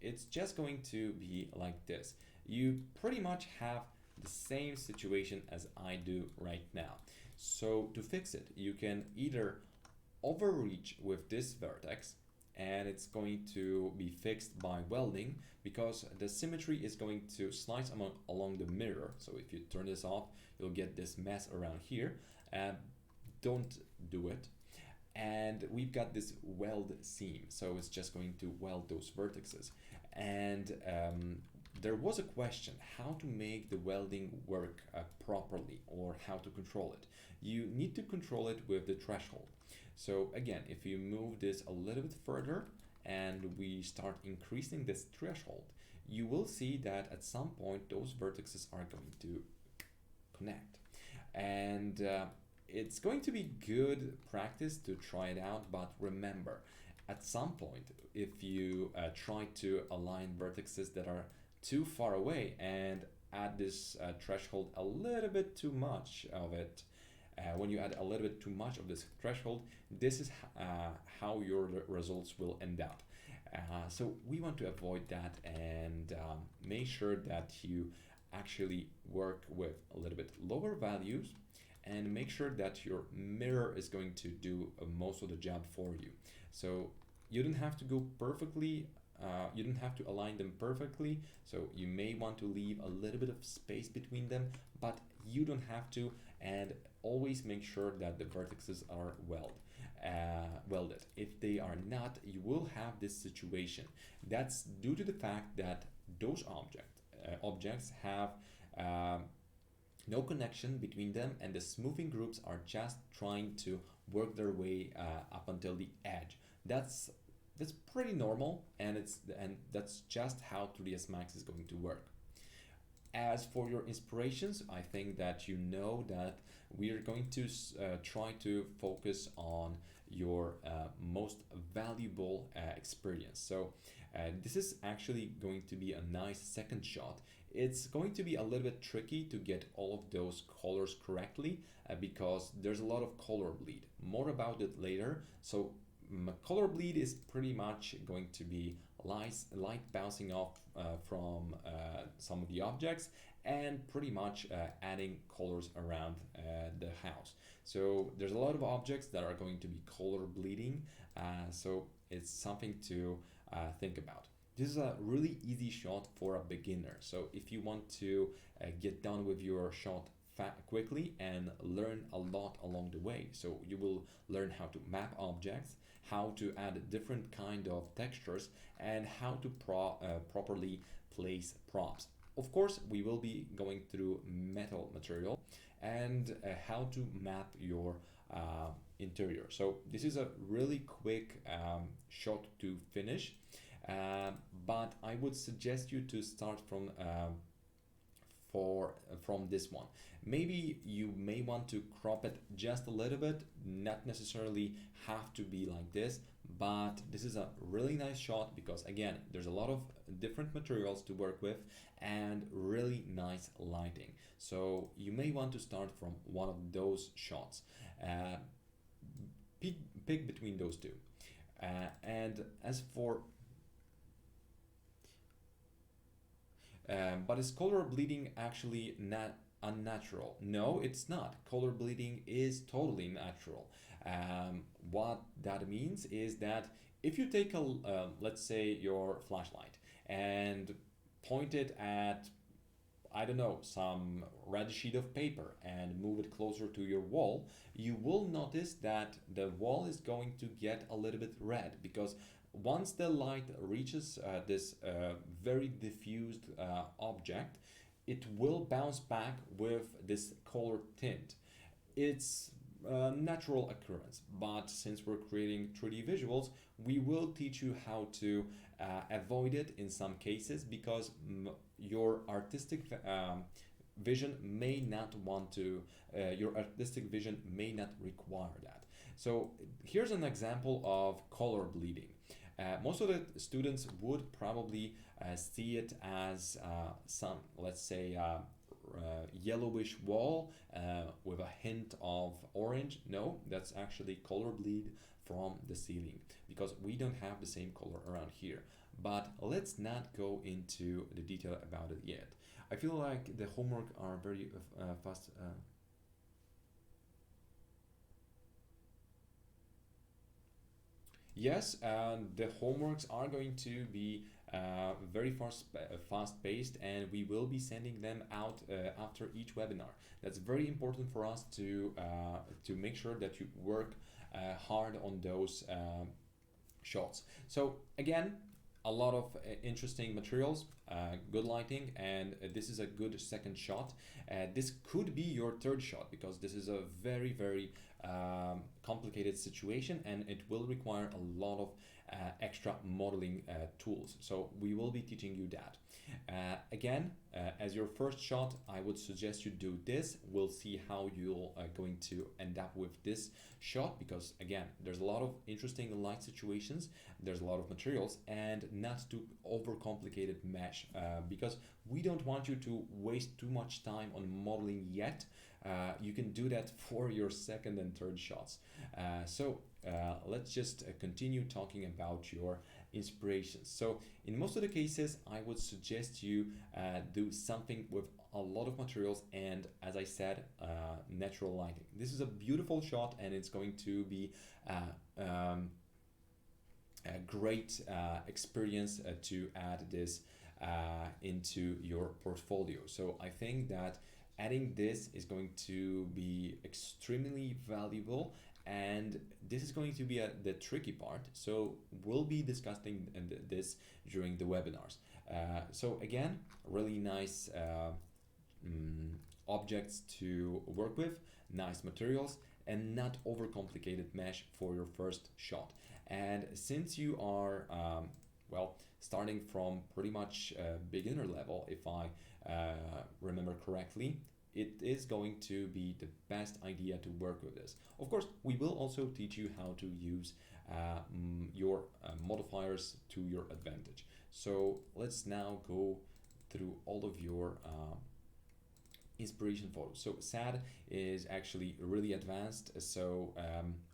it's just going to be like this. You pretty much have the same situation as I do right now. So to fix it, you can either overreach with this vertex, and it's going to be fixed by welding, because the symmetry is going to slice along the mirror. So if you turn this off, you'll get this mess around here. Don't do it. And we've got this weld seam, so it's just going to weld those vertices. And there was a question how to make the welding work properly, or how to control it. You need to control it with the threshold. So again, if you move this a little bit further and we start increasing this threshold, you will see that at some point those vertices are going to connect. And it's going to be good practice to try it out, but remember, at some point, if you try to align vertices that are too far away and add this threshold a little bit too much of it, when you add a little bit too much of this threshold, this is how your results will end up. So we want to avoid that and make sure that you actually work with a little bit lower values, and make sure that your mirror is going to do most of the job for you. So you don't have to go perfectly, you don't have to align them perfectly, so you may want to leave a little bit of space between them, but you don't have to. And always make sure that the vertices are welded. If they are not, you will have this situation. That's due to the fact that those objects have no connection between them, and the smoothing groups are just trying to work their way up until the edge. That's pretty normal, and that's just how 3ds Max is going to work. As for your inspirations, I think that you know that we are going to try to focus on your most valuable experience. So this is actually going to be a nice second shot. It's going to be a little bit tricky to get all of those colors correctly because there's a lot of color bleed. More about it later. So color bleed is pretty much going to be light bouncing off from some of the objects, and pretty much adding colors around the house. So there's a lot of objects that are going to be color bleeding, so it's something to think about. This is a really easy shot for a beginner. So if you want to get done with your shot quickly and learn a lot along the way, so you will learn how to map objects, how to add different kind of textures, and how to properly place props. Of course, we will be going through metal material and how to map your interior. So this is a really quick shot to finish, but I would suggest you to start from this one. Maybe you may want to crop it just a little bit, not necessarily have to be like this, but this is a really nice shot because again, there's a lot of different materials to work with and really nice lighting. So you may want to start from one of those shots. Pick between those two. And as for but is color bleeding actually not unnatural? No, it's not. Color bleeding is totally natural. What that means is that if you take let's say your flashlight and point it at, I don't know, some red sheet of paper and move it closer to your wall, you will notice that the wall is going to get a little bit red because once the light reaches this very diffused object, it will bounce back with this color tint. It's a natural occurrence, but since we're creating 3D visuals, we will teach you how to avoid it in some cases because your artistic vision may not want to, your artistic vision may not require that. So here's an example of color bleeding. Most of the students would probably see it as some, let's say, yellowish wall with a hint of orange. No, that's actually color bleed from the ceiling because we don't have the same color around here. But let's not go into the detail about it yet. I feel like the homework are very fast. Yes, and the homeworks are going to be very fast paced, and we will be sending them out after each webinar. That's very important for us to make sure that you work hard on those shots. So again, a lot of interesting materials, good lighting, and this is a good second shot. This could be your third shot because this is a very complicated situation and it will require a lot of extra modeling tools. So we will be teaching you that. Again, as your first shot, I would suggest you do this. We'll see how you're going to end up with this shot because again, there's a lot of interesting light situations, there's a lot of materials, and not too overcomplicated mesh because we don't want you to waste too much time on modeling yet. You can do that for your second and third shots. So let's just continue talking about your inspirations. So in most of the cases, I would suggest you do something with a lot of materials and, as I said, natural lighting. This is a beautiful shot and it's going to be a great experience to add this into your portfolio. So I think that adding this is going to be extremely valuable, and this is going to be the tricky part. So we'll be discussing this during the webinars. So again, really nice objects to work with, nice materials, and not overcomplicated mesh for your first shot. And since you are well, starting from pretty much beginner level, if I remember correctly, it is going to be the best idea to work with this. Of course, we will also teach you how to use your modifiers to your advantage. So let's now go through all of your inspiration photos. So sad is actually really advanced, so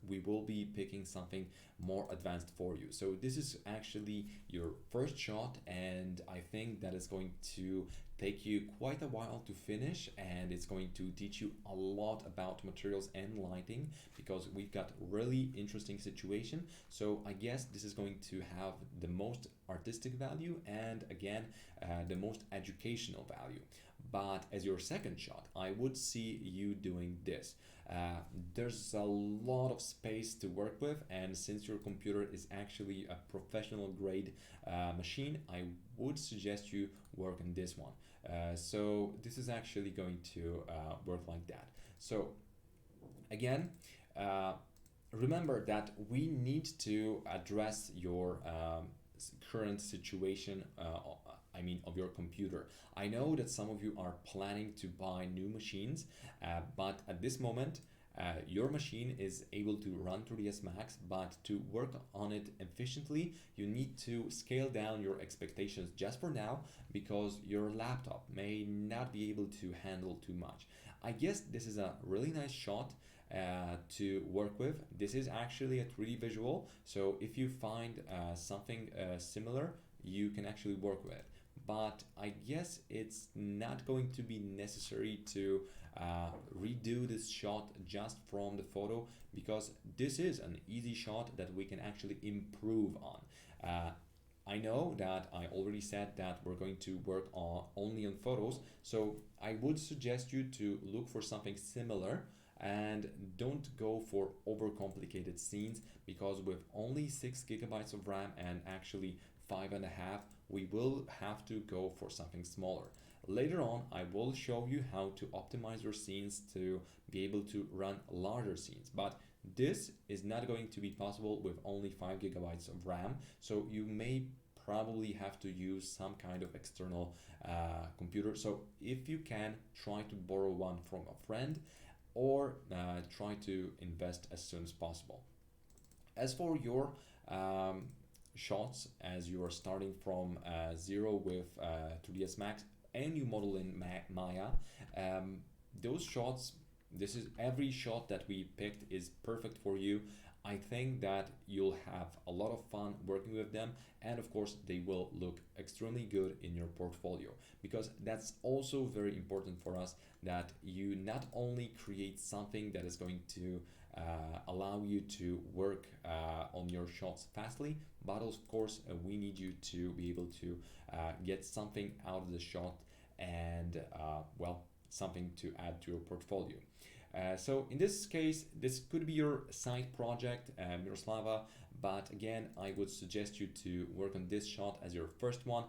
we will be picking something more advanced for you. So this is actually your first shot, and I think that is going to take you quite a while to finish, and it's going to teach you a lot about materials and lighting, because we've got really interesting situation. So I guess this is going to have the most artistic value, and again, the most educational value. But as your second shot, I would see you doing this. There's a lot of space to work with, and since your computer is actually a professional grade machine, I would suggest you work on this one. So this is actually going to work like that. So again, uh, remember that we need to address your current situation, I mean, of your computer. I know that some of you are planning to buy new machines, but at this moment, your machine is able to run 3ds Max, but to work on it efficiently, you need to scale down your expectations just for now, because your laptop may not be able to handle too much. I guess this is a really nice shot to work with. This is actually a 3D visual, so if you find something similar, you can actually work with it. But I guess it's not going to be necessary to redo this shot just from the photo, because this is an easy shot that we can actually improve on. I know that I already said that we're going to work on only on photos, so I would suggest you to look for something similar and don't go for overcomplicated scenes, because with only 6 GB of RAM and actually 5.5, we will have to go for something smaller. Later on, I will show you how to optimize your scenes to be able to run larger scenes, but this is not going to be possible with only 5 GB of RAM, so you may probably have to use some kind of external computer. So if you can, try to borrow one from a friend, or try to invest as soon as possible. As for your shots, as you are starting from zero with 3ds Max and you model in Maya, those shots, this is every shot that we picked is perfect for you. I think that you'll have a lot of fun working with them, and of course they will look extremely good in your portfolio, because that's also very important for us, that you not only create something that is going to allow you to work on your shots fastly, but of course we need you to be able to get something out of the shot, and well, something to add to your portfolio. So in this case, this could be your side project, Miroslava, but again, I would suggest you to work on this shot as your first one.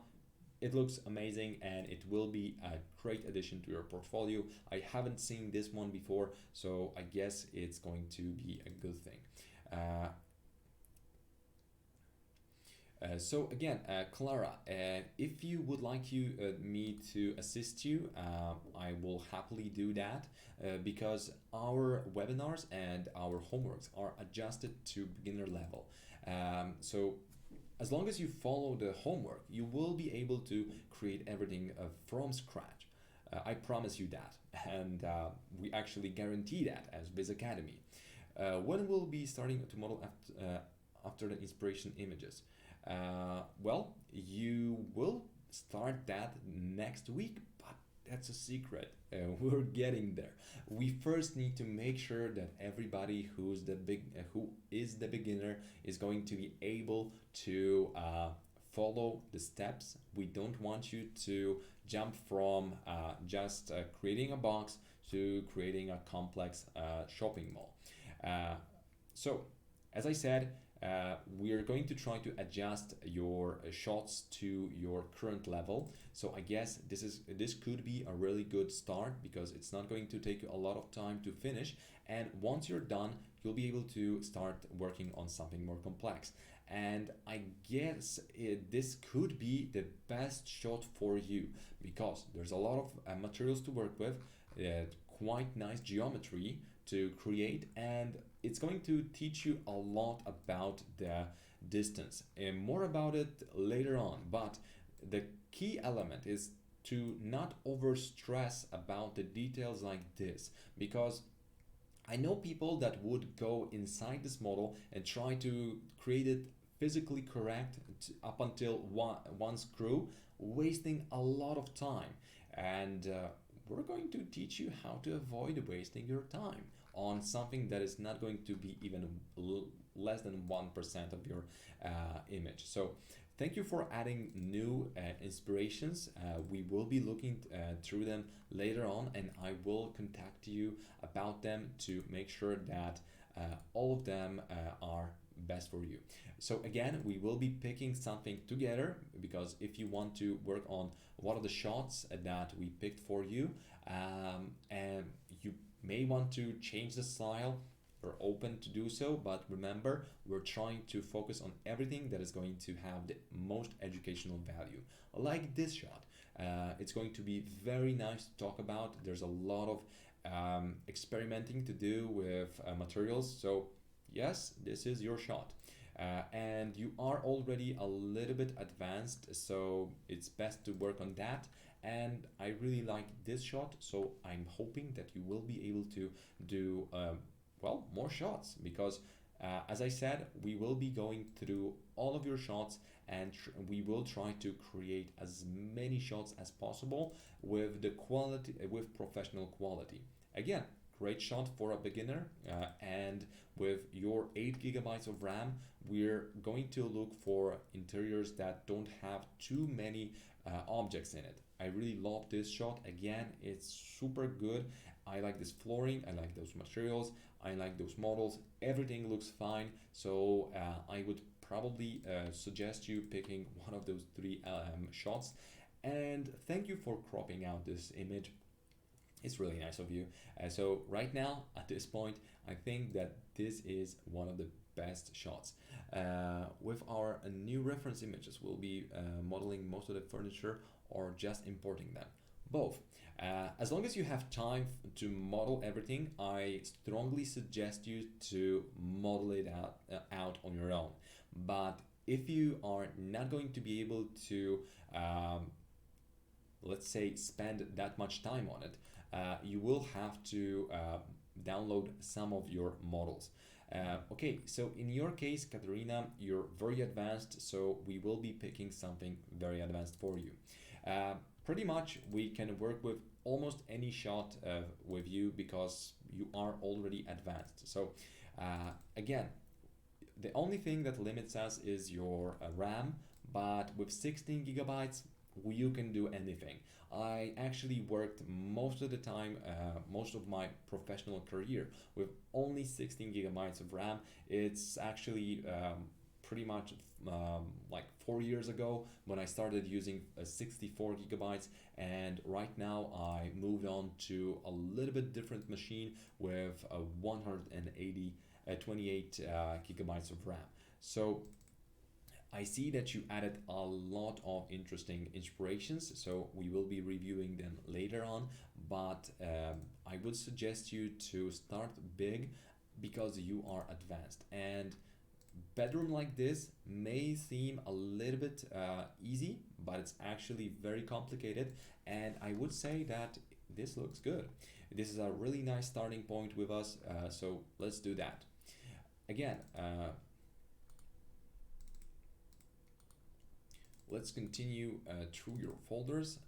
It looks amazing, and it will be a great addition to your portfolio. I haven't seen this one before, so I guess it's going to be a good thing. So again, Clara, if you would like me to assist you, I will happily do that, because our webinars and our homeworks are adjusted to beginner level. So as long as you follow the homework, you will be able to create everything from scratch. I promise you that, and we actually guarantee that as VizAcademy. When we'll be starting to model after the inspiration images? Well, you will start that next week, but that's a secret. We're getting there. We first need to make sure that everybody who is the beginner is going to be able to follow the steps. We don't want you to jump from just creating a box to creating a complex shopping mall. So, as I said, we are going to try to adjust your shots to your current level. So I guess this could be a really good start, because it's not going to take you a lot of time to finish, and once you're done, you'll be able to start working on something more complex. And I guess this could be the best shot for you, because there's a lot of materials to work with, quite nice geometry to create, and it's going to teach you a lot about the distance, and more about it later on. But the key element is to not over stress about the details like this, because I know people that would go inside this model and try to create it physically correct up until one screw, wasting a lot of time. And we're going to teach you how to avoid wasting your time on something that is not going to be even less than 1% of your image. So thank you for adding new inspirations. We will be looking through them later on, and I will contact you about them to make sure that all of them are best for you. So again, we will be picking something together, because if you want to work on one of the shots that we picked for you, and you may want to change the style, we're open to do so, but remember, we're trying to focus on everything that is going to have the most educational value. Like this shot, it's going to be very nice to talk about. There's a lot of experimenting to do with materials, so yes, this is your shot. And you are already a little bit advanced, so it's best to work on that. And I really like this shot, so I'm hoping that you will be able to do well, more shots, because as I said, we will be going through all of your shots, and we will try to create as many shots as possible with the quality, with professional quality. Again, great shot for a beginner, and with your 8 gigabytes of RAM, we're going to look for interiors that don't have too many objects in it. I really love this shot. Again, it's super good. I like this flooring, I like those materials, I like those models, everything looks fine. So I would probably suggest you picking one of those 3 shots. And thank you for cropping out this image. It's really nice of you. So right now, at this point, I think that this is one of the best shots. With our new reference images, we'll be modeling most of the furniture or just importing them. Both. As long as you have time to model everything, I strongly suggest you to model it out on your own. But if you are not going to be able to, let's say, spend that much time on it, you will have to download some of your models. Okay, so in your case, Katerina, you're very advanced, so we will be picking something very advanced for you. Pretty much we can work with almost any shot with you, because you are already advanced. So again, the only thing that limits us is your RAM, but with 16 gigabytes, you can do anything. I actually worked most of the time, most of my professional career with only 16 gigabytes of RAM. It's actually pretty much like 4 years ago when I started using 64 gigabytes, and right now I moved on to a little bit different machine with 28 gigabytes of RAM. So I see that you added a lot of interesting inspirations, so we will be reviewing them later on, but I would suggest you to start big, because you are advanced. And bedroom like this may seem a little bit easy, but it's actually very complicated, and I would say that this looks good. This is a really nice starting point with us, so let's do that. Again, let's continue through your folders.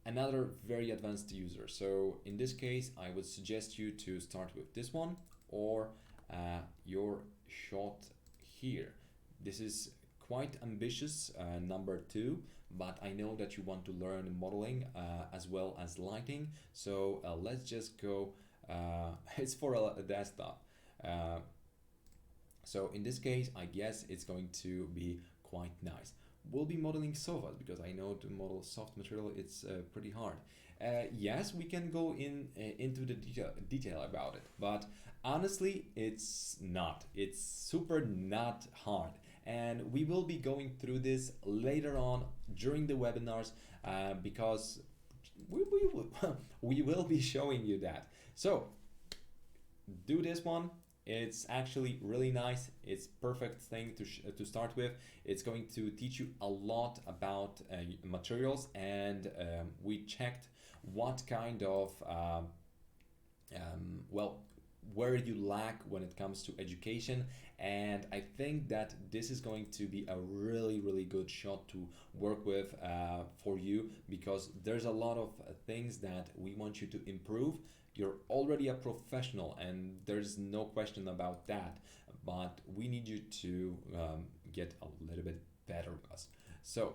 Another very advanced user. So in this case, I would suggest you to start with this one, or your shot here. This is quite ambitious, number 2, but I know that you want to learn modeling as well as lighting. So let's just go, it's for a desktop. So in this case, I guess it's going to be quite nice. We'll be modeling sofas, because I know to model soft material, it's pretty hard. Yes, we can go into the detail about it, but honestly, it's not. It's super not hard. And we will be going through this later on during the webinars, because we will be showing you that. So do this one. It's actually really nice. It's perfect thing to start with. It's going to teach you a lot about materials, and we checked what kind of well, where you lack when it comes to education, and I think that this is going to be a really good shot to work with for you, because there's a lot of things that we want you to improve. You're already a professional and there's no question about that, but we need you to get a little bit better with us. So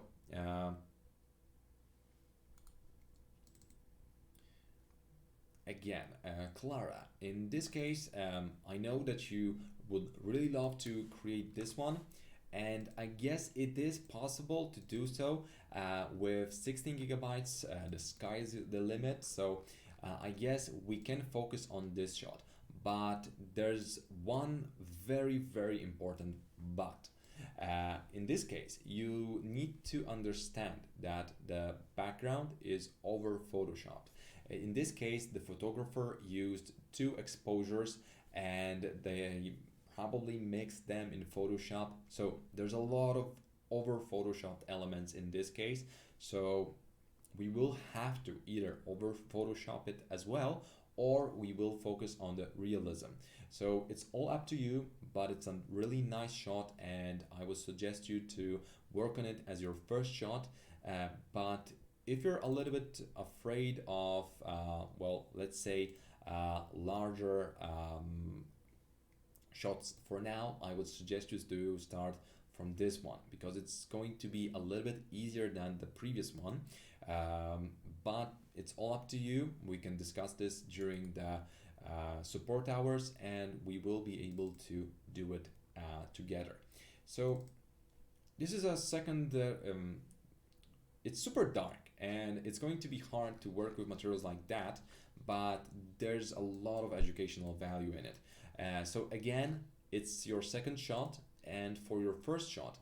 again, Clara, in this case, I know that you would really love to create this one, and I guess it is possible to do so with 16 gigabytes. The sky is the limit, so I guess we can focus on this shot. But there's one very important but. In this case, you need to understand that the background is over photoshopped. In this case, the photographer used two exposures and they probably mixed them in Photoshop. So there's a lot of over photoshopped elements in this case. So we will have to either over Photoshop it as well, or we will focus on the realism. So it's all up to you, but it's a really nice shot and I would suggest you to work on it as your first shot. But if you're a little bit afraid of, well, let's say larger shots for now, I would suggest you to start from this one, because it's going to be a little bit easier than the previous one. But it's all up to you. We can discuss this during the support hours and we will be able to do it together. So this is a second, it's super dark and it's going to be hard to work with materials like that, but there's a lot of educational value in it. So again, it's your second shot, and for your first shot,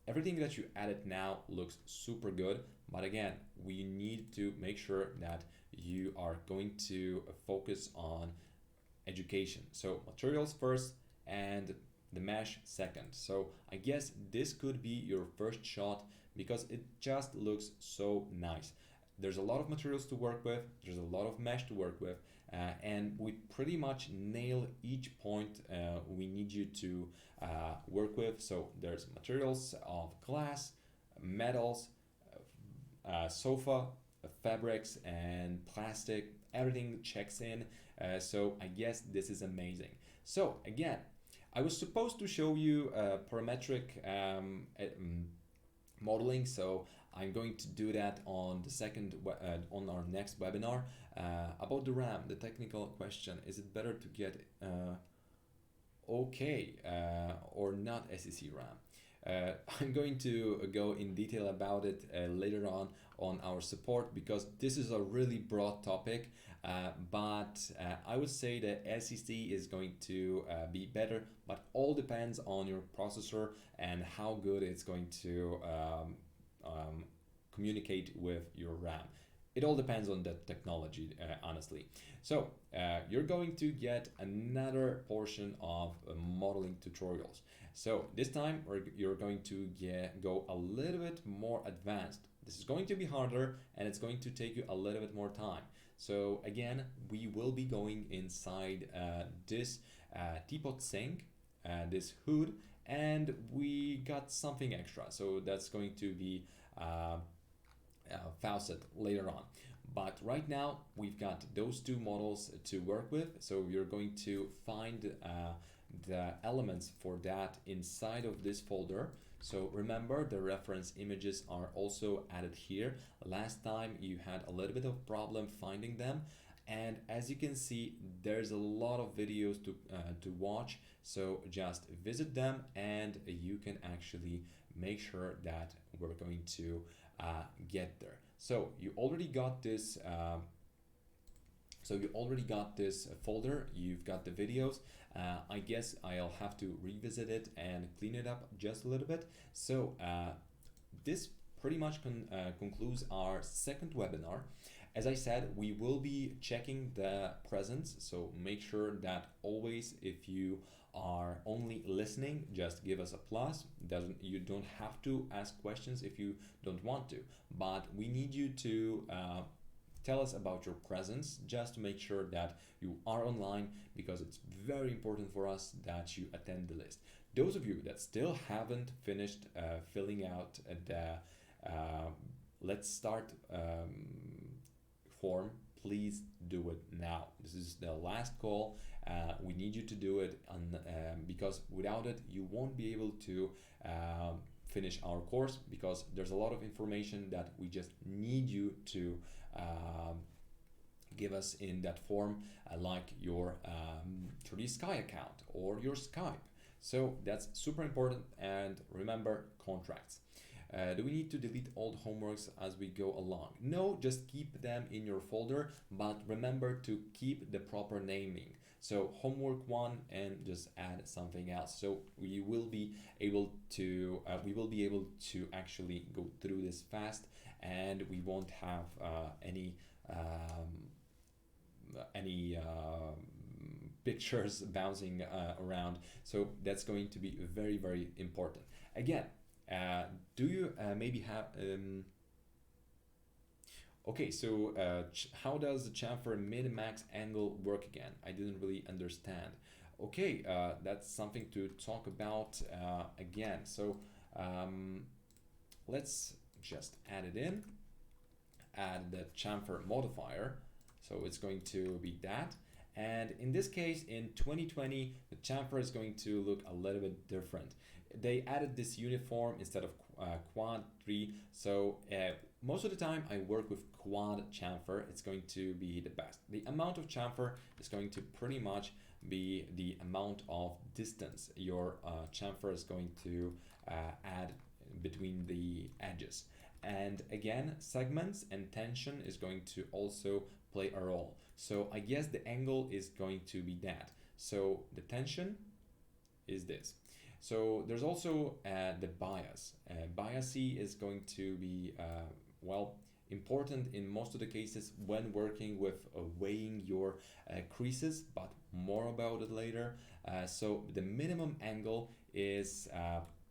everything that you added now looks super good, but again, we need to make sure that you are going to focus on education. So materials first and the mesh second. So I guess this could be your first shot because it just looks so nice. There's a lot of materials to work with, there's a lot of mesh to work with, and we pretty much nail each point we need you to work with. So there's materials of glass, metals, sofa, fabrics, and plastic. Everything checks in. So I guess this is amazing. So again, I was supposed to show you parametric modeling, so I'm going to do that on the second on our next webinar. About the RAM, the technical question: is it better to get or not SEC RAM? I'm going to go in detail about it later on our support, because this is a really broad topic, but I would say that SEC is going to be better, but all depends on your processor and how good it's going to communicate with your RAM. It all depends on the technology, honestly. So you're going to get another portion of modeling tutorials. So this time you're going to go a little bit more advanced. This is going to be harder and it's going to take you a little bit more time. So again, we will be going inside this teapot sink, this hood, and we got something extra. So that's going to be faucet later on. But right now we've got those two models to work with. So you're going to find the elements for that inside of this folder. So remember, the reference images are also added here. Last time you had a little bit of problem finding them, and as you can see, there's a lot of videos to watch. So just visit them and you can actually make sure that we're going to get there. So you already got this folder, you've got the videos. I guess I'll have to revisit it and clean it up just a little bit. So this pretty much concludes our second webinar. As I said, we will be checking the presence, so make sure that always, if you are only listening, just give us a plus. You don't have to ask questions if you don't want to, but we need you to tell us about your presence just to make sure that you are online, because it's very important for us that you attend the list. Those of you that still haven't finished filling out the let's start form, please do it now. This is the last call. We need you to do it because without it, you won't be able to finish our course, because there's a lot of information that we just need you to give us in that form, like your 3D Sky account or your Skype. So that's super important. And remember, contracts. Do we need to delete all the homeworks as we go along? No, just keep them in your folder, but remember to keep the proper naming. So homework 1 and just add something else. So we will be able to actually go through this fast, and we won't have any pictures bouncing around. So that's going to be very, very important. Again, do you maybe have okay, so how does the chamfer min-max angle work again? I didn't really understand. Okay, that's something to talk about again. So let's just add it in, add the chamfer modifier. So it's going to be that. And in this case, in 2020, the chamfer is going to look a little bit different. They added this uniform instead of quad 3. So most of the time I work with quad chamfer. It's going to be the best. The amount of chamfer is going to pretty much be the amount of distance your chamfer is going to add between the edges. And again, segments and tension is going to also play a role. So I guess the angle is going to be that. So the tension is this. So there's also the bias. Bias is going to be, well, important in most of the cases when working with weighing your creases, but more about it later. So the minimum angle is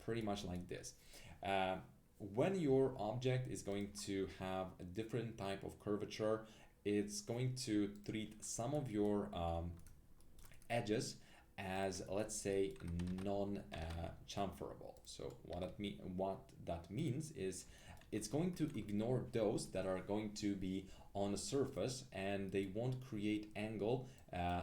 pretty much like this. When your object is going to have a different type of curvature, it's going to treat some of your edges as, let's say, non-chamferable. So what that means is it's going to ignore those that are going to be on the surface, and they won't create angle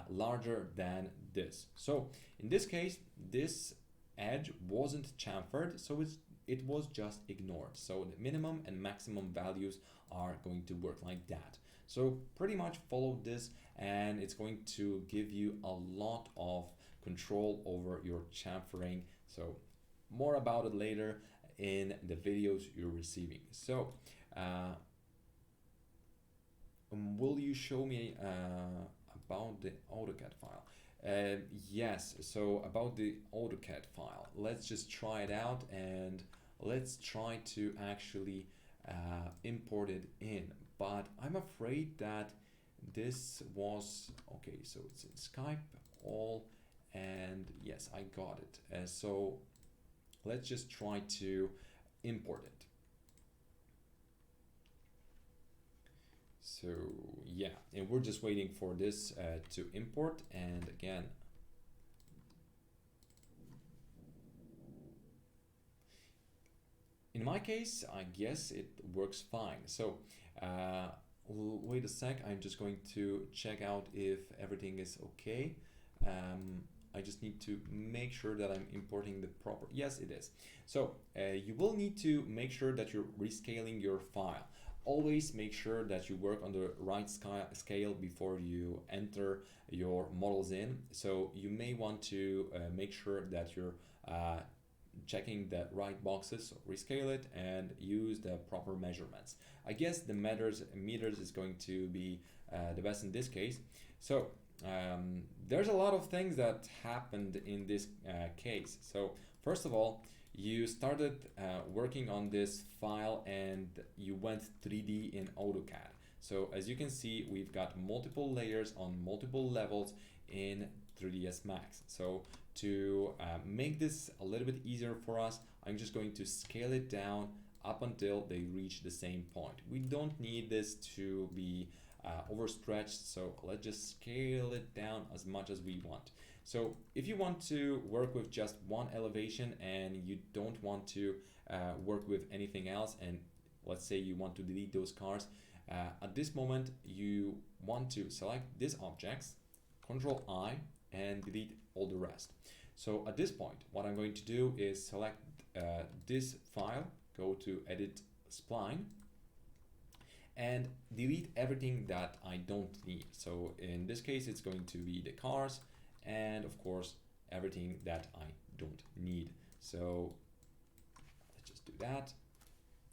larger than this. So in this case, this edge wasn't chamfered, so it was just ignored. So the minimum and maximum values are going to work like that. So pretty much follow this, and it's going to give you a lot of control over your chamfering. So more about it later in the videos you're receiving. So will you show me about the AutoCAD file? Yes, so about the AutoCAD file, let's just try it out, and let's try to actually import it in. But I'm afraid that this was okay. So it's in Skype all, and yes, I got it. So let's just try to import it. So yeah, and we're just waiting for this to import. And again, in my case, I guess it works fine. So wait a sec, I'm just going to check out if everything is okay. I just need to make sure that I'm importing the proper, yes it is. So you will need to make sure that you're rescaling your file. Always make sure that you work on the right scale before you enter your models in. So you may want to make sure that you're checking the right boxes, so rescale it and use the proper measurements. I guess the meters is going to be the best in this case. So there's a lot of things that happened in this case. So first of all, you started working on this file and you went 3D in AutoCAD. So as you can see, we've got multiple layers on multiple levels in 3ds Max. So to make this a little bit easier for us, I'm just going to scale it down up until they reach the same point. We don't need this to be overstretched, so let's just scale it down as much as we want. So if you want to work with just one elevation and you don't want to work with anything else, and let's say you want to delete those cars, at this moment you want to select these objects, Control I, and delete all the rest. So at this point, what I'm going to do is select this file, go to Edit Spline, and delete everything that I don't need. So in this case, it's going to be the cars and of course everything that I don't need. So let's just do that.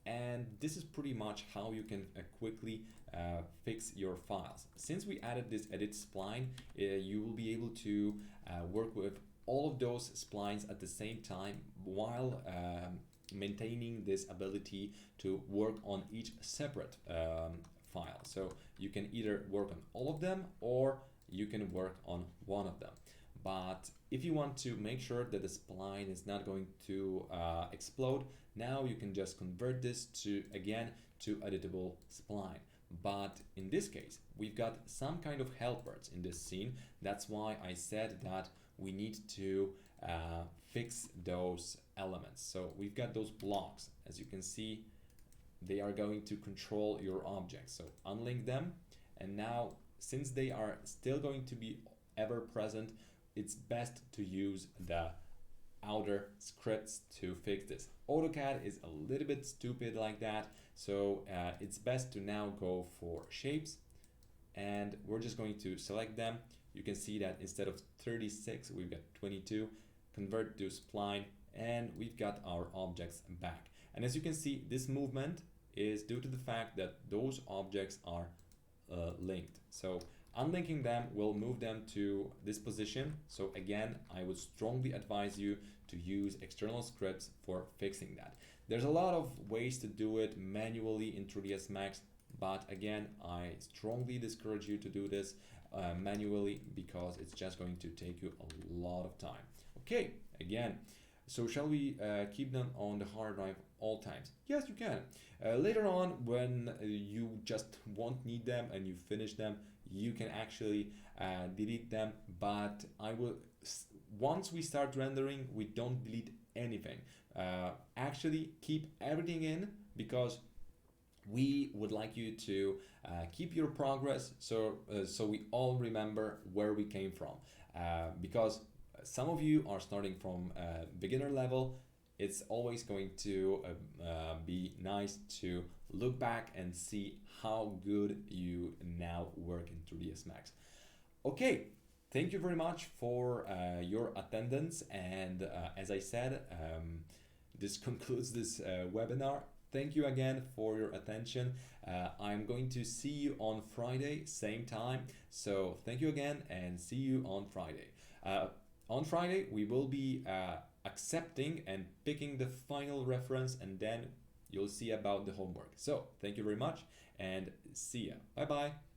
And this is pretty much how you can quickly fix your files. Since we added this edit spline, you will be able to work with all of those splines at the same time while maintaining this ability to work on each separate file. So you can either work on all of them or you can work on one of them. But if you want to make sure that the spline is not going to explode, now you can just convert this to editable spline. But in this case, we've got some kind of helpers in this scene. That's why I said that we need to fix those elements. So we've got those blocks. As you can see, they are going to control your objects. So unlink them. And now, since they are still going to be ever present, it's best to use the outer scripts to fix this. AutoCAD is a little bit stupid like that. So it's best to now go for shapes, and we're just going to select them. You can see that instead of 36, we've got 22, convert to spline, and we've got our objects back. And as you can see, this movement is due to the fact that those objects are linked. So unlinking them will move them to this position. So again, I would strongly advise you to use external scripts for fixing that. There's a lot of ways to do it manually in 3ds Max, but again, I strongly discourage you to do this manually because it's just going to take you a lot of time. Okay, again, so shall we keep them on the hard drive all times? Yes, you can. Later on, when you just won't need them and you finish them, you can actually delete them, but once we start rendering, we don't delete anything. Actually keep everything in, because we would like you to keep your progress, so we all remember where we came from, because some of you are starting from beginner level. It's always going to be nice to look back and see how good you now work in 3ds Max. Okay, thank you very much for your attendance, and as I said, this concludes this webinar. Thank you again for your attention. I'm going to see you on Friday, same time. So thank you again and see you on Friday. On Friday, we will be accepting and picking the final reference, and then you'll see about the homework. So thank you very much and see ya. Bye bye.